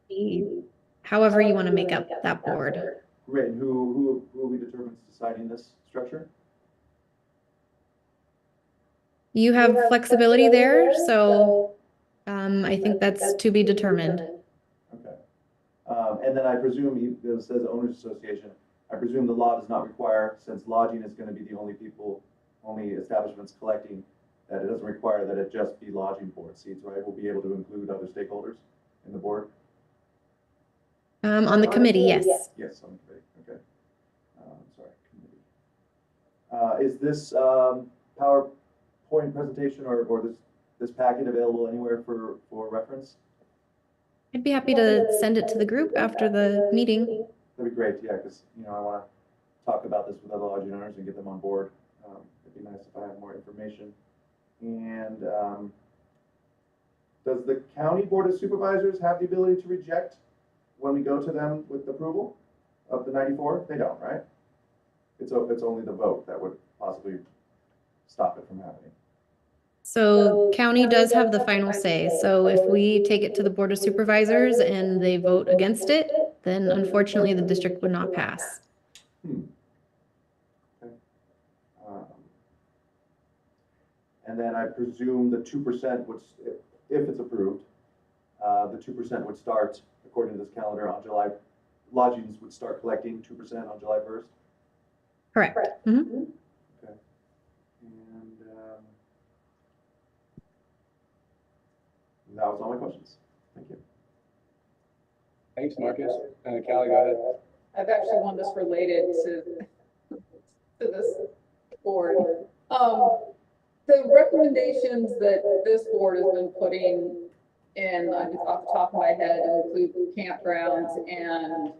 be however you want to make up that board. Great, and who will be determined deciding this structure? You have flexibility there, so I think that's to be determined. Okay. And then I presume, it says owners association, I presume the law does not require, since lodging is gonna be the only establishments collecting, that it doesn't require that it just be lodging board seats, right? We'll be able to include other stakeholders in the board? On the committee, yes. Yes, on the committee, okay. Sorry, committee. Is this PowerPoint presentation or this packet available anywhere for reference? I'd be happy to send it to the group after the meeting. That'd be great, yeah, because, I want to talk about this with other lodging owners and get them on board. It'd be nice if I had more information. And does the county board of supervisors have the ability to reject when we go to them with approval of the 94? They don't, right? It's only the vote that would possibly stop it from happening. So county does have the final say. So if we take it to the Board of Supervisors and they vote against it, then unfortunately the district would not pass. Okay. And then I presume the 2% would, if it's approved, the 2% would start, according to this calendar, on July, lodgings would start collecting 2% on July 1st? Correct. Mhm. Okay. And that was all my questions. Thank you. Thanks, Marcus. Callie, go ahead. I've actually one that's related to this board. The recommendations that this board has been putting in, off the top of my head, include campgrounds and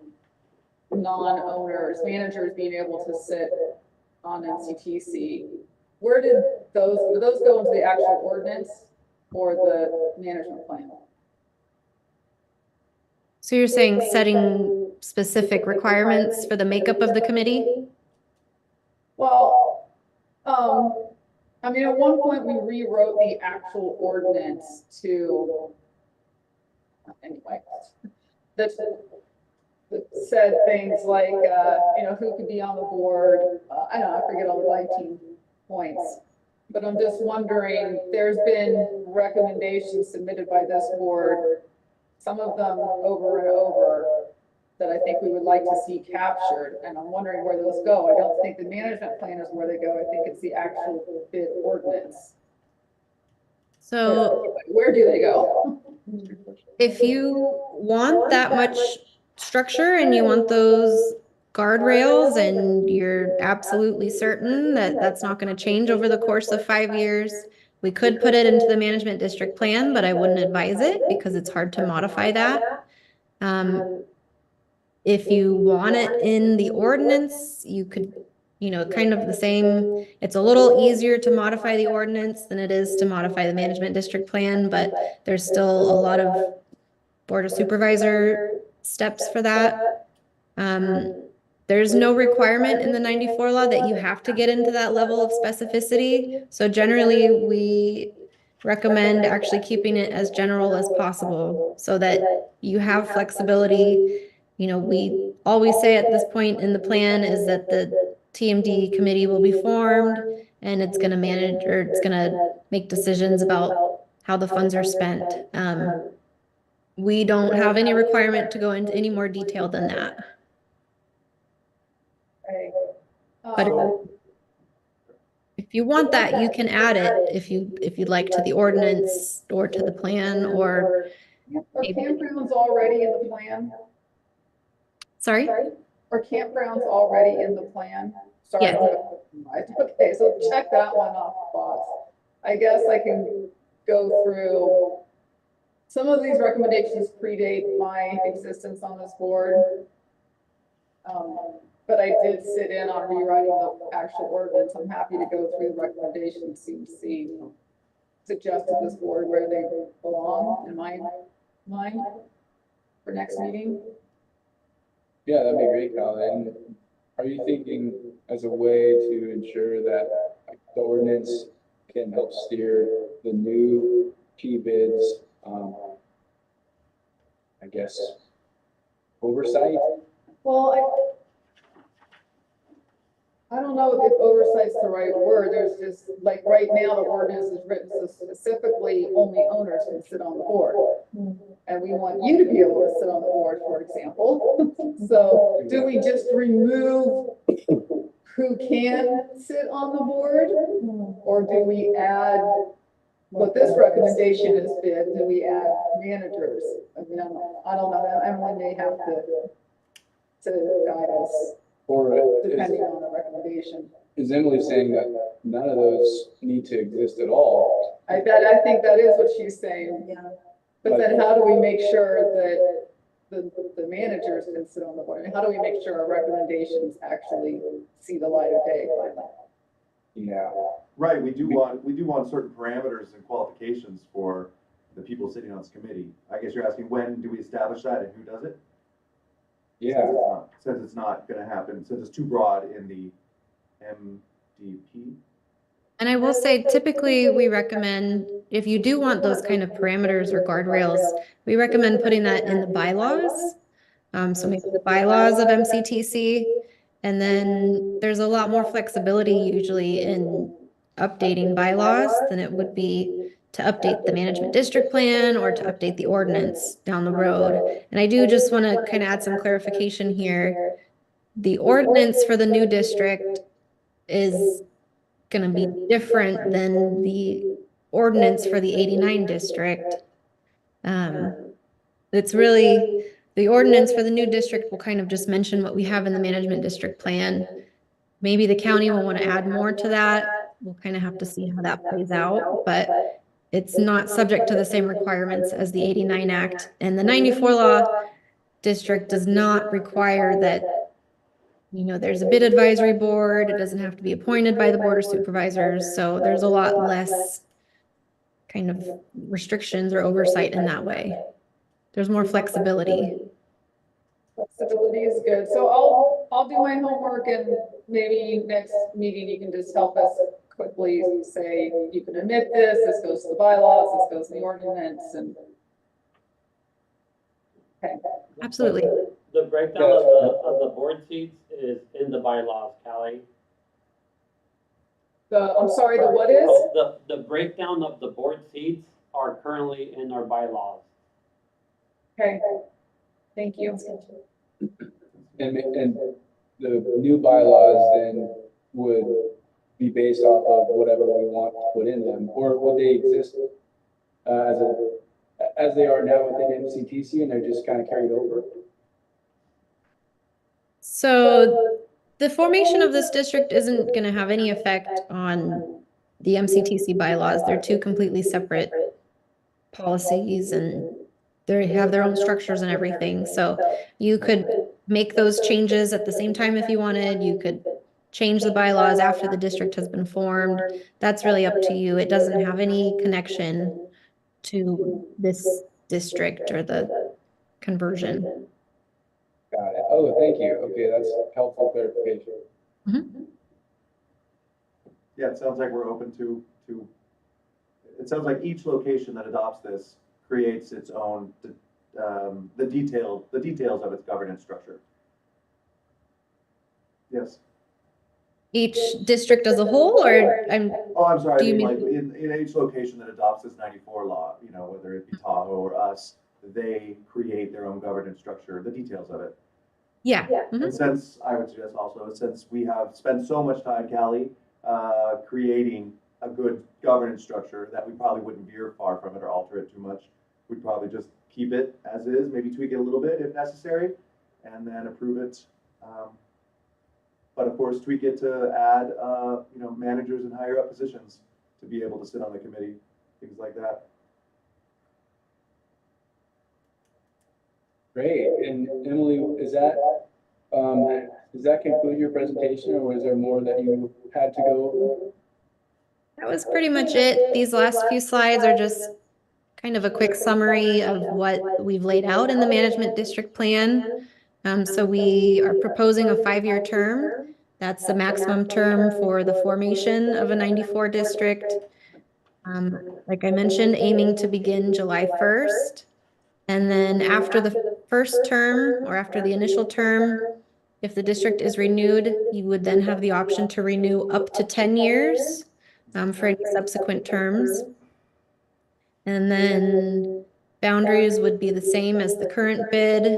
non-owners, managers being able to sit on MCTC. Where did those go into the actual ordinance or the management plan? So you're saying setting specific requirements for the makeup of the committee? Well, I mean, at one point we rewrote the actual ordinance to, anyway, that said things like, who could be on the board. I don't know, I forget all the 19 points. But I'm just wondering, there's been recommendations submitted by this board, some of them over and over, that I think we would like to see captured, and I'm wondering where those go. I don't think the management plan is where they go. I think it's the actual bid ordinance. So Where do they go? if you want that much structure and you want those guardrails and you're absolutely certain that that's not going to change over the course of 5 years, we could put it into the management district plan, but I wouldn't advise it because it's hard to modify that. If you want it in the ordinance, you could, kind of the same. It's a little easier to modify the ordinance than it is to modify the management district plan, but there's still a lot of Board of Supervisor steps for that. There's no requirement in the 94 law that you have to get into that level of specificity. So generally, we recommend actually keeping it as general as possible so that you have flexibility. We always say at this point in the plan is that the TMD committee will be formed and it's going to manage, or it's going to make decisions about how the funds are spent. We don't have any requirement to go into any more detail than that. But if you want that, you can add it if you'd like to the ordinance or to the plan or. Are campgrounds already in the plan? Sorry? Are campgrounds already in the plan? Sorry. Yeah. Okay, so check that one off the box. I guess I can go through, some of these recommendations predate my existence on this board. But I did sit in on rewriting the actual ordinance. I'm happy to go through the recommendations to see, suggest to this board where they belong in my mind for next meeting. Yeah, that'd be great, Cal. And are you thinking as a way to ensure that like, the ordinance can help steer the new P bids, I guess, oversight? Well, I don't know if oversight's the right word. There's just, like, right now, the ordinance is written so specifically only owners can sit on the board. And we want you to be able to sit on the board, for example. So do we just remove who can sit on the board? Or do we add, what this recommendation has been, do we add managers? I mean, I don't know, Emily may have to guide us, Or depending on the recommendation. is Emily saying that none of those need to exist at all? I think that is what she's saying. Yeah. But then how do we make sure that the managers can sit on the board? And how do we make sure our recommendations actually see the light of day finally? Yeah. Right, we do want certain parameters and qualifications for the people sitting on this committee. I guess you're asking, when do we establish that and who does it? Yeah. Since it's not gonna happen, since it's too broad in the MDP. And I will say, typically, we recommend, if you do want those kind of parameters or guardrails, we recommend putting that in the bylaws. So maybe the bylaws of MCTC, and then there's a lot more flexibility usually in updating bylaws than it would be to update the management district plan or to update the ordinance down the road. And I do just want to kind of add some clarification here. The ordinance for the new district is going to be different than the ordinance for the 89 district. It's really, the ordinance for the new district will kind of just mention what we have in the management district plan. Maybe the county will want to add more to that. We'll kind of have to see how that plays out, but it's not subject to the same requirements as the 89 Act. And the 94 law district does not require that, you know, there's a bid advisory board. It doesn't have to be appointed by the board of supervisors. So there's a lot less kind of restrictions or oversight in that way. There's more flexibility. Flexibility is good. So I'll do my homework, and maybe next meeting you can just help us quickly say, you can omit this, this goes to the bylaws, this goes to the ordinance, and. Okay. Absolutely. The breakdown of the board seats is in the bylaws, Callie. I'm sorry, the what is? Oh, the breakdown of the board seats are currently in our bylaws. Okay, thank you. And the new bylaws then would be based off of whatever we want to put in them, or would they exist as they are now within MCTC and they're just kind of carried over? So the formation of this district isn't going to have any effect on the MCTC bylaws. They're two completely separate policies, and they have their own structures and everything. So you could make those changes at the same time if you wanted. You could change the bylaws after the district has been formed. That's really up to you. It doesn't have any connection to this district or the conversion. Got it. Oh, thank you. Okay, that's helpful clarification. Yeah, it sounds like we're open to, it sounds like each location that adopts this creates its own, the details of its governance structure. Yes. Each district as a whole, or Oh, I'm sorry, Do I you mean, mean- like, in each location that adopts this 94 law, you know, whether it be Tahoe or us, they create their own governance structure, the details of it. yeah. Mhm. And since, I would suggest also, since we have spent so much time, Callie, creating a good governance structure, that we probably wouldn't veer far from it or alter it too much. We'd probably just keep it as is, maybe tweak it a little bit if necessary, and then approve it But of course, tweak it to add, you know, managers and higher up positions to be able to sit on the committee, things like that. Great. And Emily, does that conclude your presentation, or was there more that you had to go over? That was pretty much it. These last few slides are just kind of a quick summary of what we've laid out in the management district plan. So we are proposing a 5-year term. That's the maximum term for the formation of a 94 district. Like I mentioned, aiming to begin July 1st. And then after the first term, or after the initial term, if the district is renewed, you would then have the option to renew up to 10 years for any subsequent terms. And then boundaries would be the same as the current bid.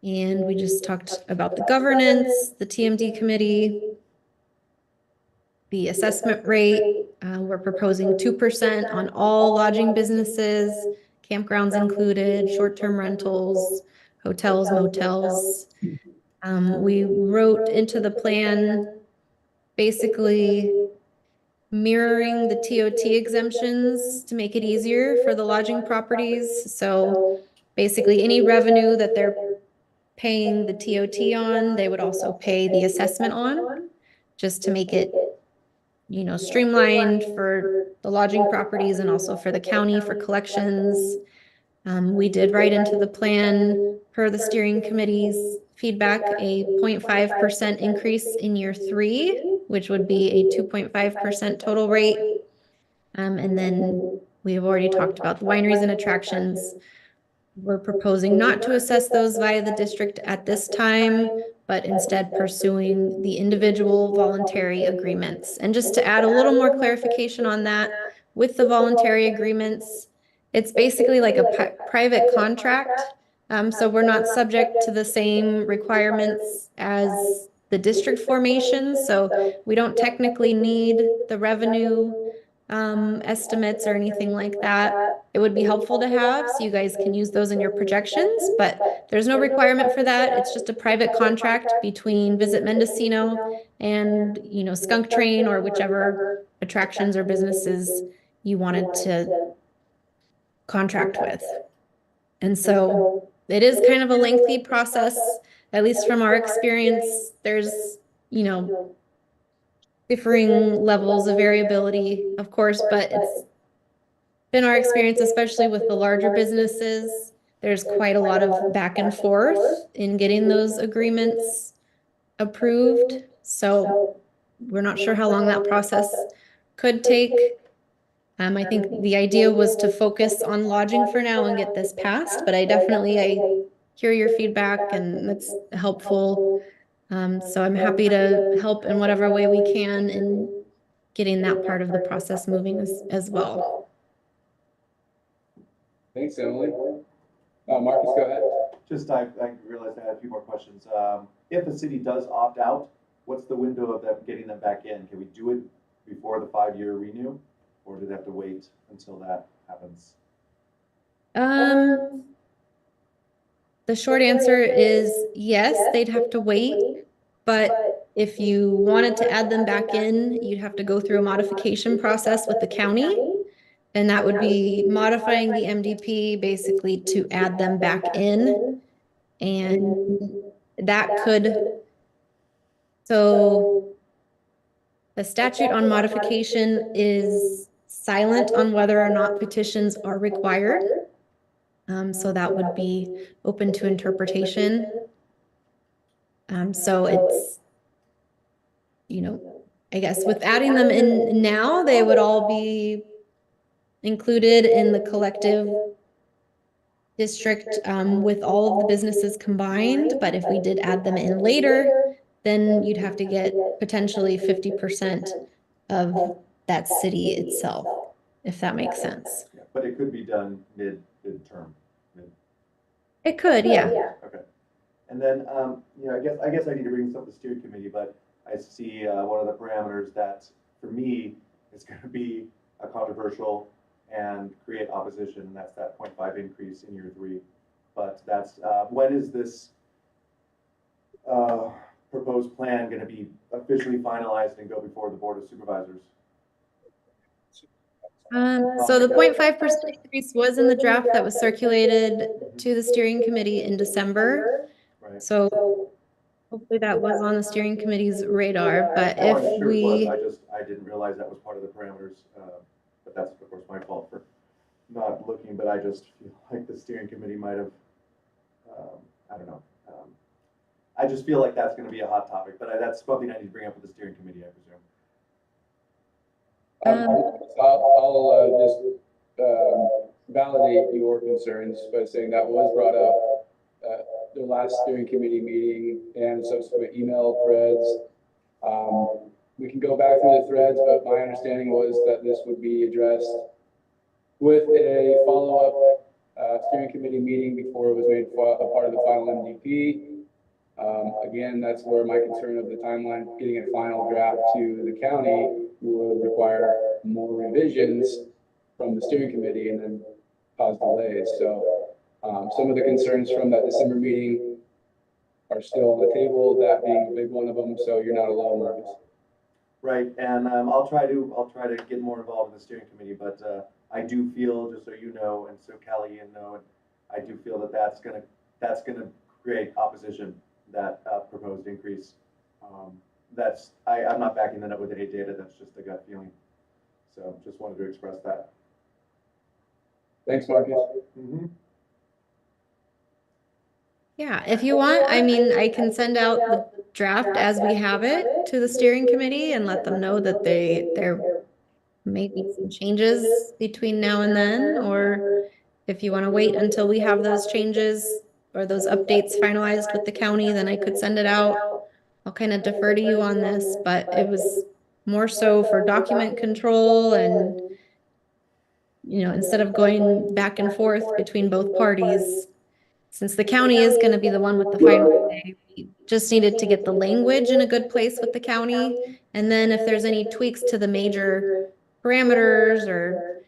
And we just talked about the governance, the TMD committee, the assessment rate. We're proposing 2% on all lodging businesses, campgrounds included, short-term rentals, hotels, motels. We wrote into the plan basically mirroring the TOT exemptions to make it easier for the lodging properties. So basically any revenue that they're paying the TOT on, they would also pay the assessment on, just to make it, you know, streamlined for the lodging properties and also for the county for collections. We did write into the plan, per the steering committee's feedback, a 0.5% increase in year 3, which would be a 2.5% total rate. And then we've already talked about the wineries and attractions. We're proposing not to assess those via the district at this time, but instead pursuing the individual voluntary agreements. And just to add a little more clarification on that, with the voluntary agreements, it's basically like a private contract. So we're not subject to the same requirements as the district formation. So we don't technically need the revenue estimates or anything like that. It would be helpful to have, so you guys can use those in your projections, but there's no requirement for that. It's just a private contract between Visit Mendocino and, you know, Skunk Train or whichever attractions or businesses you wanted to contract with. And so it is kind of a lengthy process, at least from our experience. There's, you know, differing levels of variability, of course, but it's been our experience, especially with the larger businesses. There's quite a lot of back and forth in getting those agreements approved. So we're not sure how long that process could take. I think the idea was to focus on lodging for now and get this passed, but I hear your feedback and that's helpful. So I'm happy to help in whatever way we can in getting that part of the process moving as well. Thanks, Emily. Marcus, go ahead. Just, I realized I had a few more questions. If a city does opt out, what's the window of them getting them back in? Can we do it before the 5-year renew? Or do they have to wait until that happens? The short answer is yes, they'd have to wait. But if you wanted to add them back in, you'd have to go through a modification process with the county. And that would be modifying the MDP basically to add them back in. And that could, so the statute on modification is silent on whether or not petitions are required. So that would be open to interpretation. So it's, you know, I guess with adding them in now, they would all be included in the collective district with all of the businesses combined. But if we did add them in later, then you'd have to get potentially 50% of that city itself, if that makes sense. Yeah, but it could be done mid-term. It could, yeah. Okay. And then, you know, I guess I need to bring this up to the steering committee, but I see one of the parameters that, for me, is going to be a controversial and create opposition, and that's that 0.5 increase in year 3. But that's, when is this proposed plan gonna be officially finalized and go before the Board of Supervisors? So the 0.5% increase was in the draft that was circulated to the steering committee in December. Right? So hopefully that was on the steering committee's radar, but Oh, I'm if sure it we, was. I didn't realize that was part of the parameters, but that's of course my fault for not looking, but I just feel like the steering committee might have, I don't know. I just feel like that's gonna be a hot topic, but that's something I need to bring up with the steering committee, I presume. I'll just validate your concerns by saying that was brought up at the last steering committee meeting and subsequent email threads. We can go back through the threads, but my understanding was that this would be addressed with a follow-up steering committee meeting before it was made a part of the final MDP. Again, that's where my concern of the timeline, getting a final draft to the county would require more revisions from the steering committee and then cause delays. So some of the concerns from that December meeting are still on the table, that being a big one of them, so you're not alone, Marcus. Right, and I'll try to get more involved in the steering committee, but I do feel, just so you know, and so Callie and know, I do feel that that's gonna create opposition, that proposed increase. I'm not backing that up with any data, that's just a gut feeling. So just wanted to express that. Thanks, Marcus. Mm-hmm. yeah, if you want, I mean, I can send out the draft as we have it to the steering committee and let them know that there may be some changes between now and then, or if you want to wait until we have those changes or those updates finalized with the county, then I could send it out. I'll kind of defer to you on this, but it was more so for document control and, instead of going back and forth between both parties, since the county is going to be the one with the final say, we just needed to get the language in a good place with the county. And then if there's any tweaks to the major parameters or,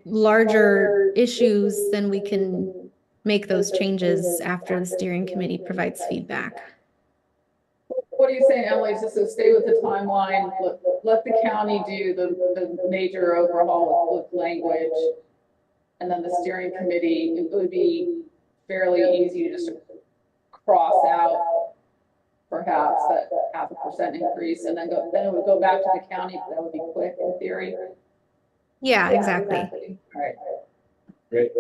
larger issues, then we can make those changes after the steering committee provides feedback. What are you saying, Emily? Is just to stay with the timeline, let the county do the major overhaul with language, and then the steering committee, it would be fairly easy to just cross out perhaps that 0.5% increase, and then it would go back to the county, but that would be quick in theory. Yeah, exactly. All right. Great. I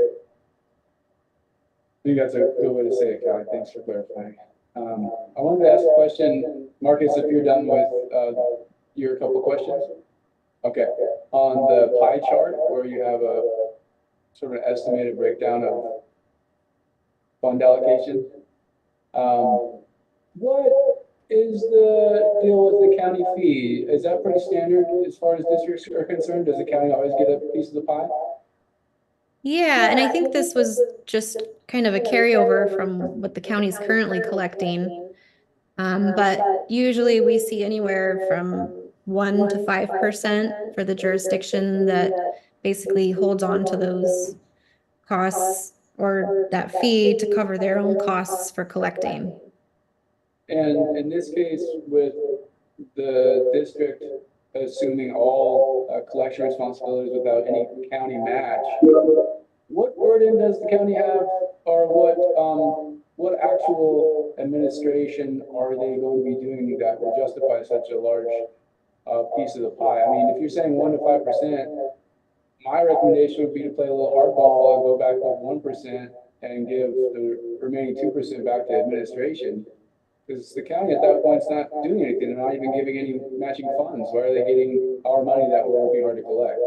think that's a good way to say it, Callie. Thanks for clarifying. I wanted to ask a question, Marcus, if you're done with your couple of questions. Okay. On the pie chart where you have a sort of estimated breakdown of fund allocation, what is the deal with the county fee? Is that pretty standard as far as districts are concerned? Does the county always get a piece of the pie? Yeah, and I think this was just kind of a carryover from what the county's currently collecting. But usually we see anywhere from 1 to 5% for the jurisdiction that basically holds on to those costs or that fee to cover their own costs for collecting. And in this case, with the district assuming all collection responsibilities without any county match, what burden does the county have, or what actual administration are they going to be doing that will justify such a large piece of the pie? I mean, if you're saying 1 to 5%, my recommendation would be to play a little hardball and go back with 1% and give the remaining 2% back to administration. Because the county at that point is not doing anything, they're not even giving any matching funds. Why are they getting our money that will be hard to collect?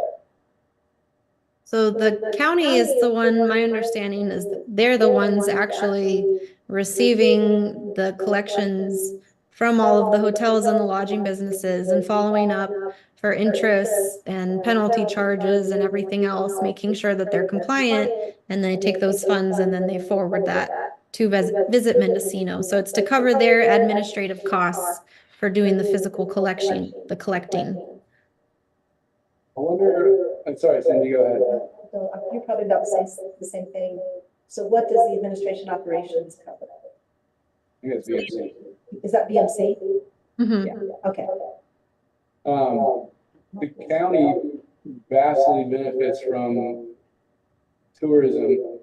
So the county is the one, my understanding is that they're the ones actually receiving the collections from all of the hotels and the lodging businesses and following up for interest and penalty charges and everything else, making sure that they're compliant. And they take those funds and then they forward that to Visit Mendocino. So it's to cover their administrative costs for doing the physical collecting. I wonder, I'm sorry, Cindy, go ahead. You're probably about to say the same thing. So what does the administration operations cover? I guess BMC. Is that BMC? Mhm. Yeah, okay. The county vastly benefits from tourism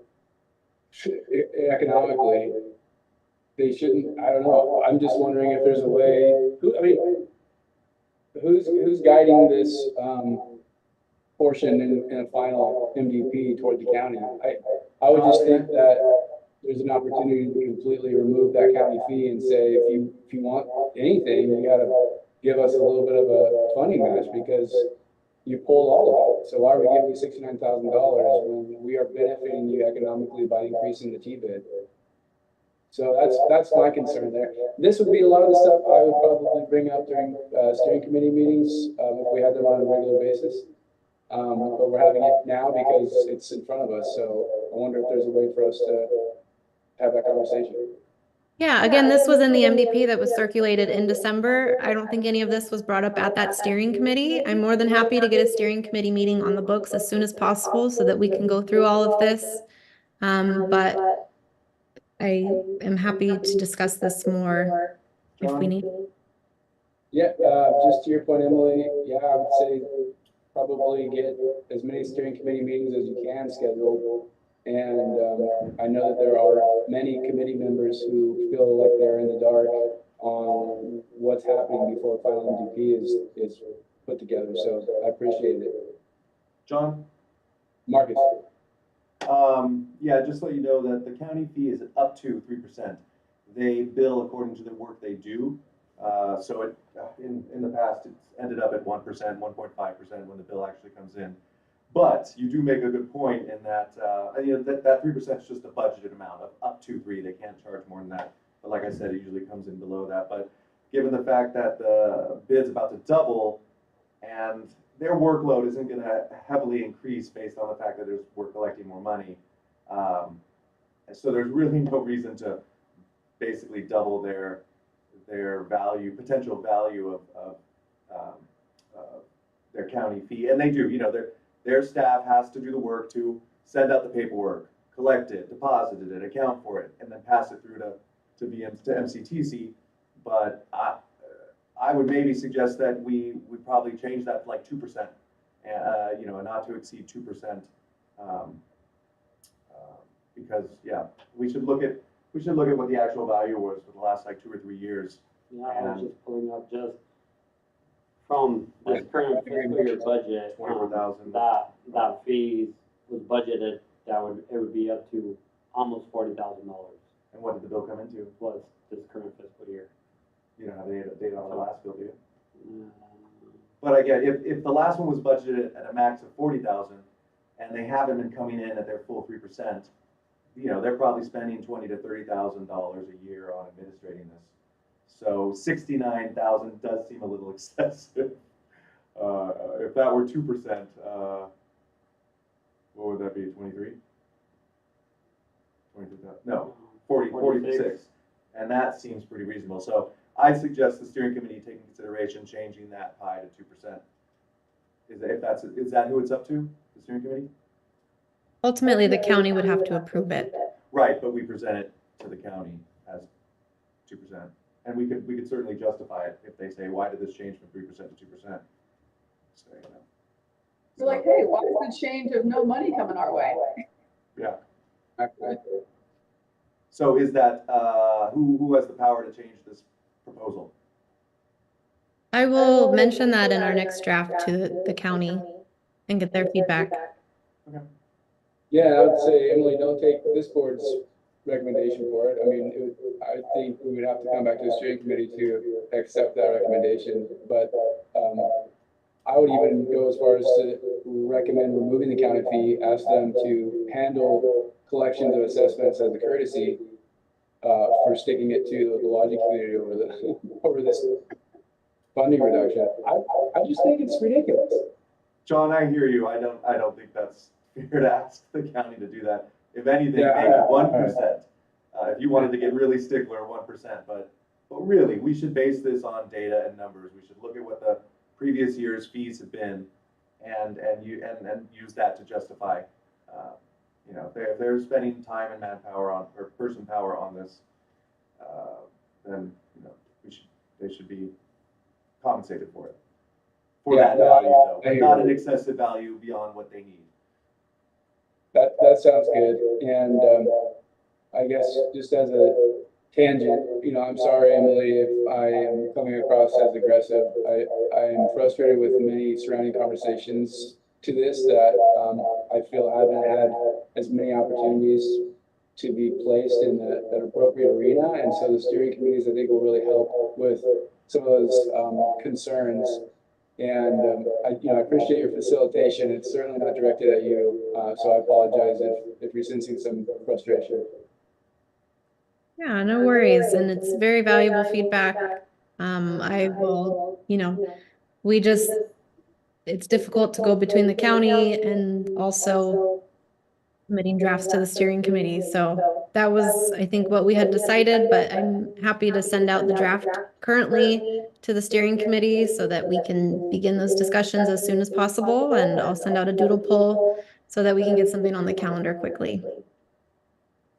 economically. They shouldn't, I don't know, I'm just wondering if there's a way, who's guiding this, portion in a final MDP toward the county? I would just think that there's an opportunity to completely remove that county fee and say, if you want anything, you gotta give us a little bit of a funding match because you pulled all of it. So why are we giving you $69,000 when we are benefiting you economically by increasing the T-bid? So that's my concern there. This would be a lot of the stuff I would probably bring up during steering committee meetings if we had them on a regular basis. But we're having it now because it's in front of us. So I wonder if there's a way for us to have that conversation. Yeah, again, this was in the MDP that was circulated in December. I don't think any of this was brought up at that steering committee. I'm more than happy to get a steering committee meeting on the books as soon as possible so that we can go through all of this. But I am happy to discuss this more if we need. Yeah, just to your point, Emily, yeah, I would say probably get as many steering committee meetings as you can scheduled. And I know that there are many committee members who feel like they're in the dark on what's happening before final MDP is put together. So I appreciate it. John? Marcus. Yeah, just so you know that the county fee is up to 3%. They bill according to the work they do. So it, in the past, it's ended up at 1%, 1.5% when the bill actually comes in. But you do make a good point in that, that 3% is just a budgeted amount of up to 3%. They can't charge more than that. But like I said, it usually comes in below that. But given the fact that the bid's about to double and their workload isn't going to heavily increase based on the fact that we're collecting more money. So there's really no reason to basically double their potential value of their county fee. And they do, their staff has to do the work to send out the paperwork, collect it, deposit it, account for it, and then pass it through to MCTC. But I would maybe suggest that we would probably change that to like 2%, not to exceed 2%, because we should look at what the actual value was for the last like 2 or 3 years. Yeah, I was just pulling up just from this current fiscal year budget, 24,000. that fee was budgeted, it would be up to almost $40,000 And what did the bill come into? was this current fiscal year. You don't have the data on the last bill, do you? Um, But again, if the last one was budgeted at a max of 40,000 and they haven't been coming in at their full 3%, they're probably spending $20,000 to $30,000 a year on administrating this. So 69,000 does seem a little excessive. If that were 2%, what would that be? 23? 23,000? No, 46. And that seems pretty reasonable. So I suggest the steering committee take into consideration changing that pie to 2%. Is that who it's up to? The steering committee? Ultimately, the county would have to approve it. Right, but we present it to the county as 2%. And we could certainly justify it if they say, why did this change from 3% to 2%? So, We're like, hey, why is the change of no money coming our way? Yeah. So is that, who has the power to change this proposal? I will mention that in our next draft to the county and get their feedback. Okay. Yeah, I would say, Emily, don't take this board's recommendation for it. I mean, I think we would have to come back to the steering committee to accept that recommendation. But I would even go as far as to recommend removing the county fee, ask them to handle collections of assessments as a courtesy for sticking it to the logic community over this funding reduction. I just think it's ridiculous. John, I hear you. I don't think that's fair to ask the county to do that. If anything, Yeah, maybe 1%. If you wanted to get really stickler, 1%. But really, we should base this on data and numbers. We should look at what the previous year's fees have been, and use that to justify. If they're spending time and manpower or person power on this, then, they should be compensated for it. For Yeah, that no, value though, I but hear not you. an excessive value beyond what they need. That sounds good. And I guess just as a tangent, I'm sorry, Emily, if I am coming across as aggressive. I am frustrated with many surrounding conversations to this that I feel haven't had as many opportunities to be placed in that appropriate arena. And so the steering committees, I think, will really help with some of those concerns. And I appreciate your facilitation. It's certainly not directed at you, so I apologize if you're sensing some frustration. Yeah, no worries. And it's very valuable feedback. I will, it's difficult to go between the county and also submitting drafts to the steering committee. So that was, I think, what we had decided, but I'm happy to send out the draft currently to the steering committee so that we can begin those discussions as soon as possible. And I'll send out a doodle poll so that we can get something on the calendar quickly.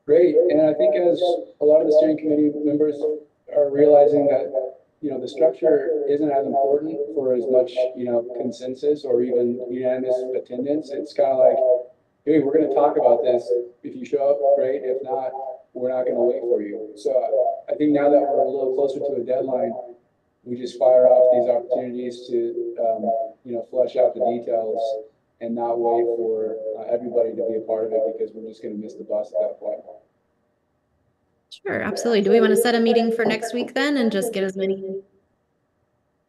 Great, and I think as a lot of the steering committee members are realizing that, the structure isn't as important for as much, consensus or even unanimous attendance. It's kind of like, hey, we're gonna talk about this. If you show up, great. If not, we're not gonna wait for you. So I think now that we're a little closer to a deadline, we just fire off these opportunities to, flesh out the details and not wait for everybody to be a part of it because we're just gonna miss the bus at that point. Sure, absolutely. Do we want to set a meeting for next week then and just get as many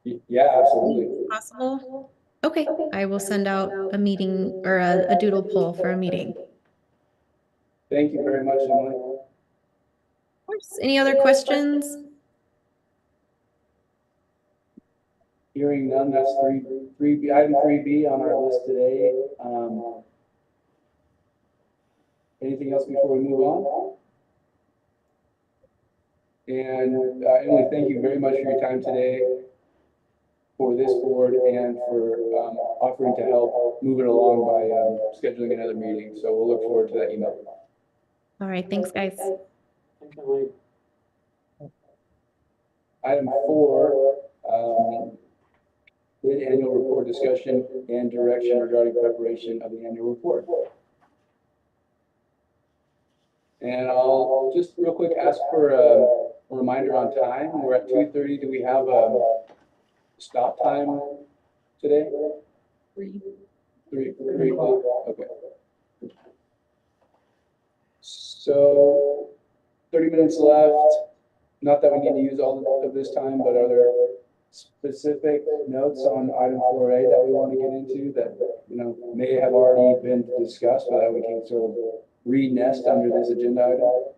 Yeah, absolutely. as possible? Okay, I will send out a meeting or a doodle poll for a meeting. Thank you very much, Emily. Of course. Any other questions? Hearing none, that's item 3B on our list today. Anything else before we move on? And Emily, thank you very much for your time today for this board and for offering to help move it along by scheduling another meeting. So we'll look forward to that email. All right, thanks, guys. Thanks, Emily. Item 4, bid annual report discussion and direction regarding preparation of the annual report. And I'll just real quick ask for a reminder on time. We're at 2:30. Do we have a stop time today? 3 o'clock, okay. So 30 minutes left. Not that we need to use all of this time, but are there specific notes on item 4A that we want to get into that, may have already been discussed, but that we can sort of re-nest under this agenda item?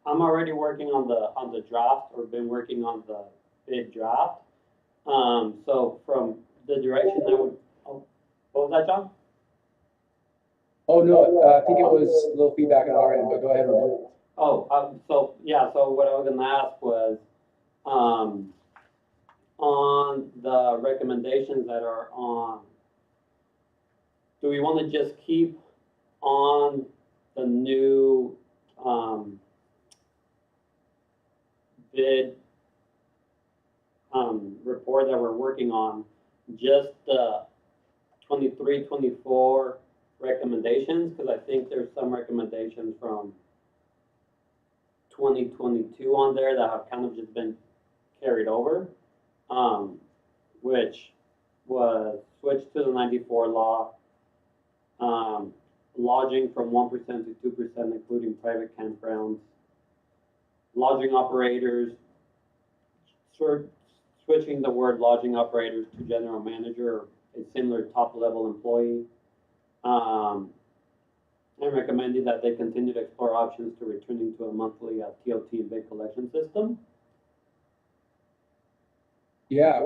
I'm already working on the draft, or been working on the bid draft. So from the direction I would, what was that, John? Oh, no, I think it was a little feedback on our end, but go ahead, Ramon. So what I was gonna ask was, on the recommendations that are on, do we want to just keep on the new, bid, report that we're working on, just the 23-24 recommendations? Because I think there's some recommendations from 2022 on there that have kind of just been carried over, which was switched to the 94 law, lodging from 1% to 2%, including private campgrounds, lodging operators, switching the word lodging operators to general manager, a similar top-level employee, and recommending that they continue to explore options to returning to a monthly TOT and bid collection system. Yeah,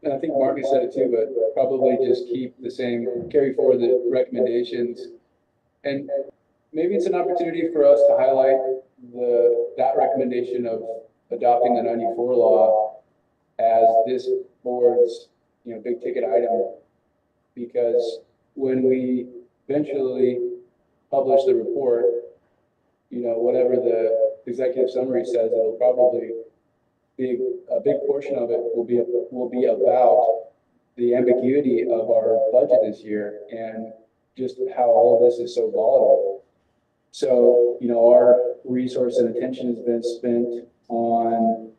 and I think Marcus said it too, but probably just keep the same, carry forward the recommendations. And maybe it's an opportunity for us to highlight that recommendation of adopting the 94 law as this board's, big ticket item. Because when we eventually publish the report, whatever the executive summary says, it'll probably be, a big portion of it will be about the ambiguity of our budget this year and just how all of this is so volatile. So, you know, our resource and attention has been spent on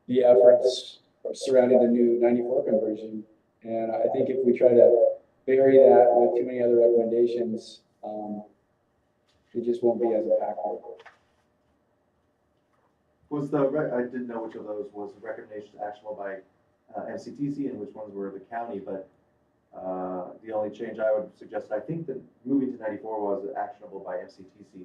the efforts surrounding the new 94 conversion. And I think if we try to bury that with too many other recommendations, it just won't be as impactful. Was I didn't know which of those was recommendations actionable by MCTC and which ones were the county, but the only change I would suggest, I think that moving to 94 was actionable by MCTC.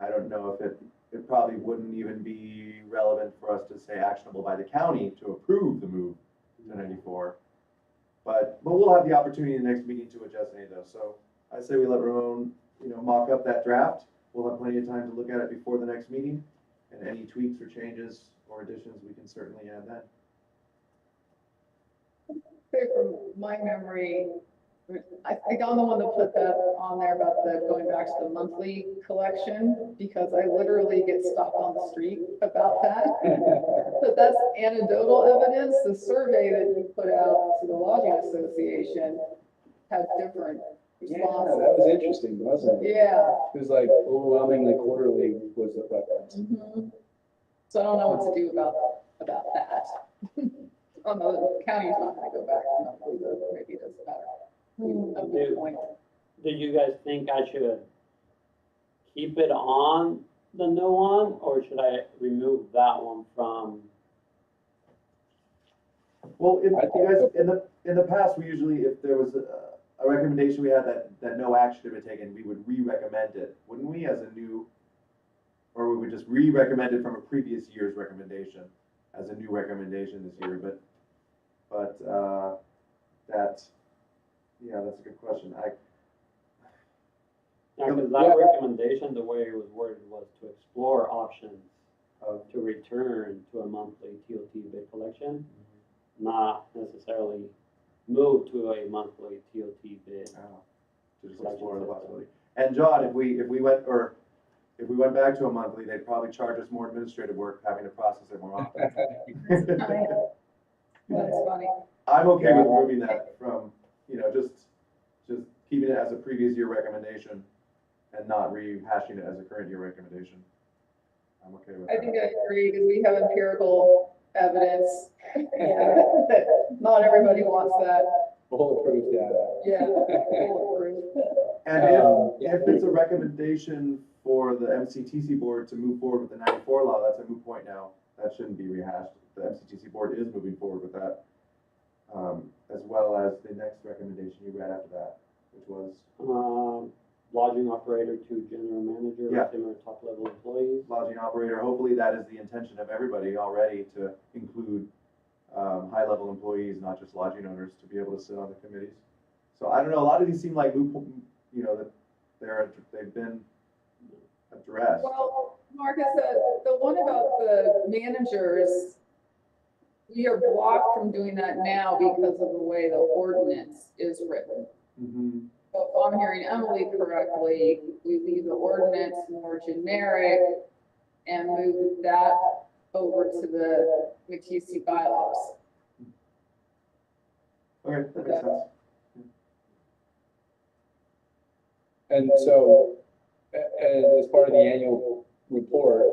I don't know if it probably wouldn't even be relevant for us to say actionable by the county to approve the move to 94. But we'll have the opportunity in the next meeting to adjust any of those. So I say we let Ramon, you know, mock up that draft. We'll have plenty of time to look at it before the next meeting, and any tweaks or changes or additions, we can certainly add that. Say from my memory, I think I'm the one that put that on there about the going back to the monthly collection, because I literally get stopped on the street about that. But that's anecdotal evidence. The survey that you put out to the Lodging Association had different Yeah, responses. that was interesting, wasn't it? Yeah. It was like overwhelmingly quarterly was the preference. Mhm. So I don't know what to do about that. Although the county's not gonna go back to monthly, but maybe it doesn't matter. At this point. Do you guys think I should keep it on the no one, or should I remove that one from? Well, if you guys, in the past, we usually, if there was a recommendation we had that no action had been taken, we would re-recommend it, wouldn't we, as a new, or we would just re-recommend it from a previous year's recommendation as a new recommendation this year, but yeah, that's a good question. Yeah, because that recommendation, the way it was worded, was to explore options to return to a monthly TOT bid collection, not necessarily move to a monthly TOT bid. To just explore the possibility. And John, if we went back to a monthly, they'd probably charge us more administrative work having to process it more often. That's funny. I'm okay with moving that from, you know, just keeping it as a previous year recommendation and not rehashing it as a current year recommendation. I'm okay with that. I think I agree, because we have empirical evidence that not everybody wants that. Bulletproof data. Yeah. Bulletproof. And if it's a recommendation for the MCTC board to move forward with the 94 law, that's a moot point now. That shouldn't be rehashed. The MCTC board is moving forward with that, as well as the next recommendation you read after that, which was Lodging operator to general manager, Yeah. similar top level employees. lodging operator. Hopefully that is the intention of everybody already, to include high level employees, not just lodging owners, to be able to sit on the committees. So I don't know, a lot of these seem like loop, you know, that they've been addressed. Well, Marcus, the one about the managers, we are blocked from doing that now because of the way the ordinance is written. Mhm. So if I'm hearing Emily correctly, we leave the ordinance more generic and move that over to the McTC bylaws. Okay, that makes sense. And so, as part of the annual report,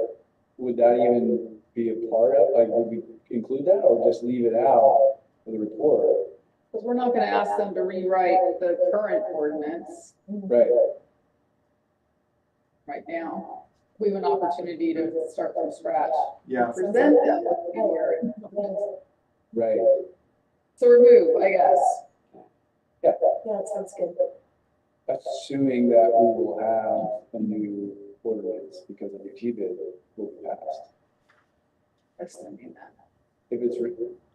would that even be a part of, like, would we include that or just leave it out for the report? Because we're not gonna ask them to rewrite the current ordinance Right, right now. We have an opportunity to start from scratch, Yeah, present them with the word. right. So remove, I guess. Yeah, that sounds good. Assuming that we will have a new ordinance because of the T-bid will be passed. Assuming that. If it's,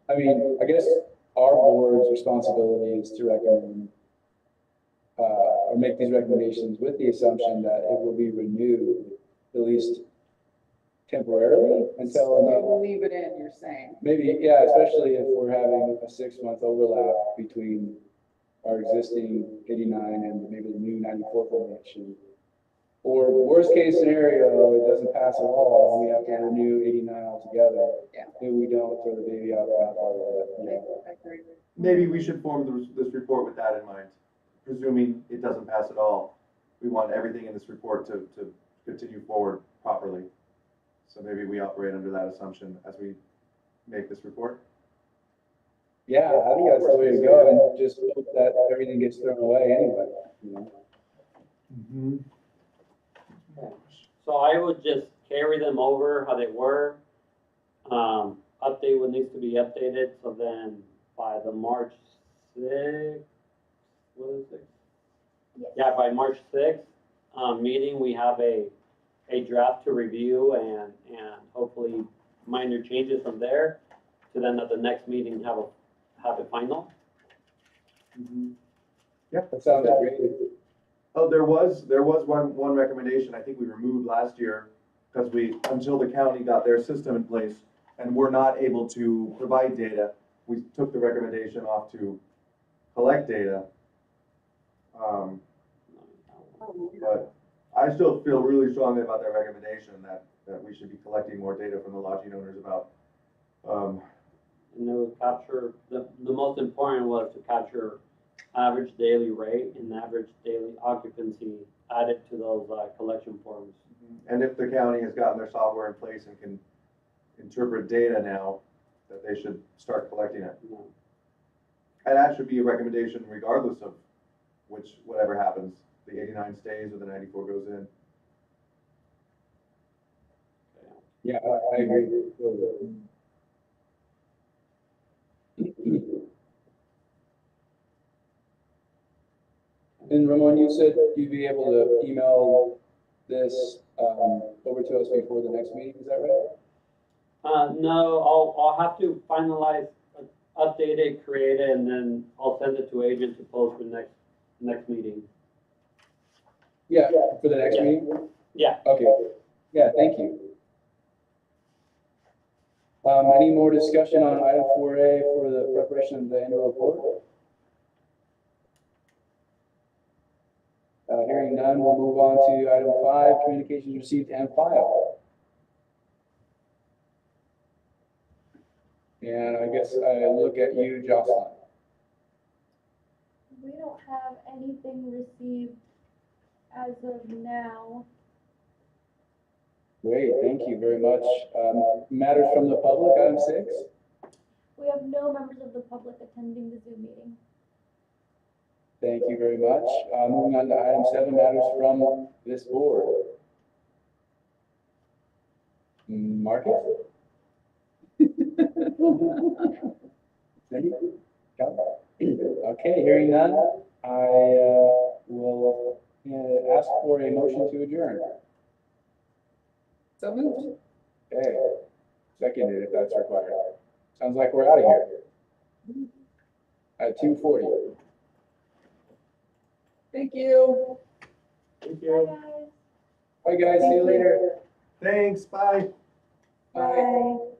I mean, I guess our board's responsibility is to recommend, or make these recommendations with the assumption that it will be renewed, at least temporarily, So until, we'll leave it in, you're saying. maybe, yeah, especially if we're having a 6-month overlap between our existing 89 and maybe the new 94 formation. Or worst case scenario, it doesn't pass at all, and we have to renew 89 altogether. Yeah. Maybe we don't throw the baby out the bathwater, but, you know. I agree. Maybe we should form this report with that in mind, presuming it doesn't pass at all. We want everything in this report to continue forward properly. So maybe we operate under that assumption as we make this report. Yeah, I think that's the way to go, and just hope that everything gets thrown away anyway, you know. So I would just carry them over how they were. Update what needs to be updated, so then by the March 6th, what is it? Yes. Yeah, by March 6th, meeting, we have a draft to review and hopefully minor changes from there to then at the next meeting have a final. That sounds great. Oh, there was one recommendation I think we removed last year because until the county got their system in place and we're not able to provide data, we took the recommendation off to collect data. But I still feel really strongly about that recommendation that we should be collecting more data from the lodging owners about, And it was capture, the most important was to capture average daily rate and average daily occupancy added to those collection forms. and if the county has gotten their software in place and can interpret data now, that they should start collecting it. You know. And that should be a recommendation regardless of whatever happens, the 89 stays or the 94 goes in. Yeah, I agree. And Ramon, you said you'd be able to email this over to us before the next meeting, is that right? No, I'll have to finalize, update it, create it, and then I'll send it to agent to post for next meeting. Yeah, for the next Yeah. meeting? Yeah. Okay, yeah, thank you. Any more discussion on item 4A for the preparation of the annual report? Hearing none, we'll move on to item 5, communications received and filed. And I guess I look at you, Jocelyn. We don't have anything received as of now. Great, thank you very much. Matters from the public, item 6. We have no members of the public attending the Zoom meeting. Thank you very much. Moving on to item 7, matters from this board. Marcus? Cindy? Got it? Okay, hearing none, I will ask for a motion to adjourn. So moved. Okay, seconded if that's required. Sounds like we're out of here. At 2:40. Thank you. Thank Bye, guys. Bye, guys, see you later. Thanks, bye. Bye. Bye.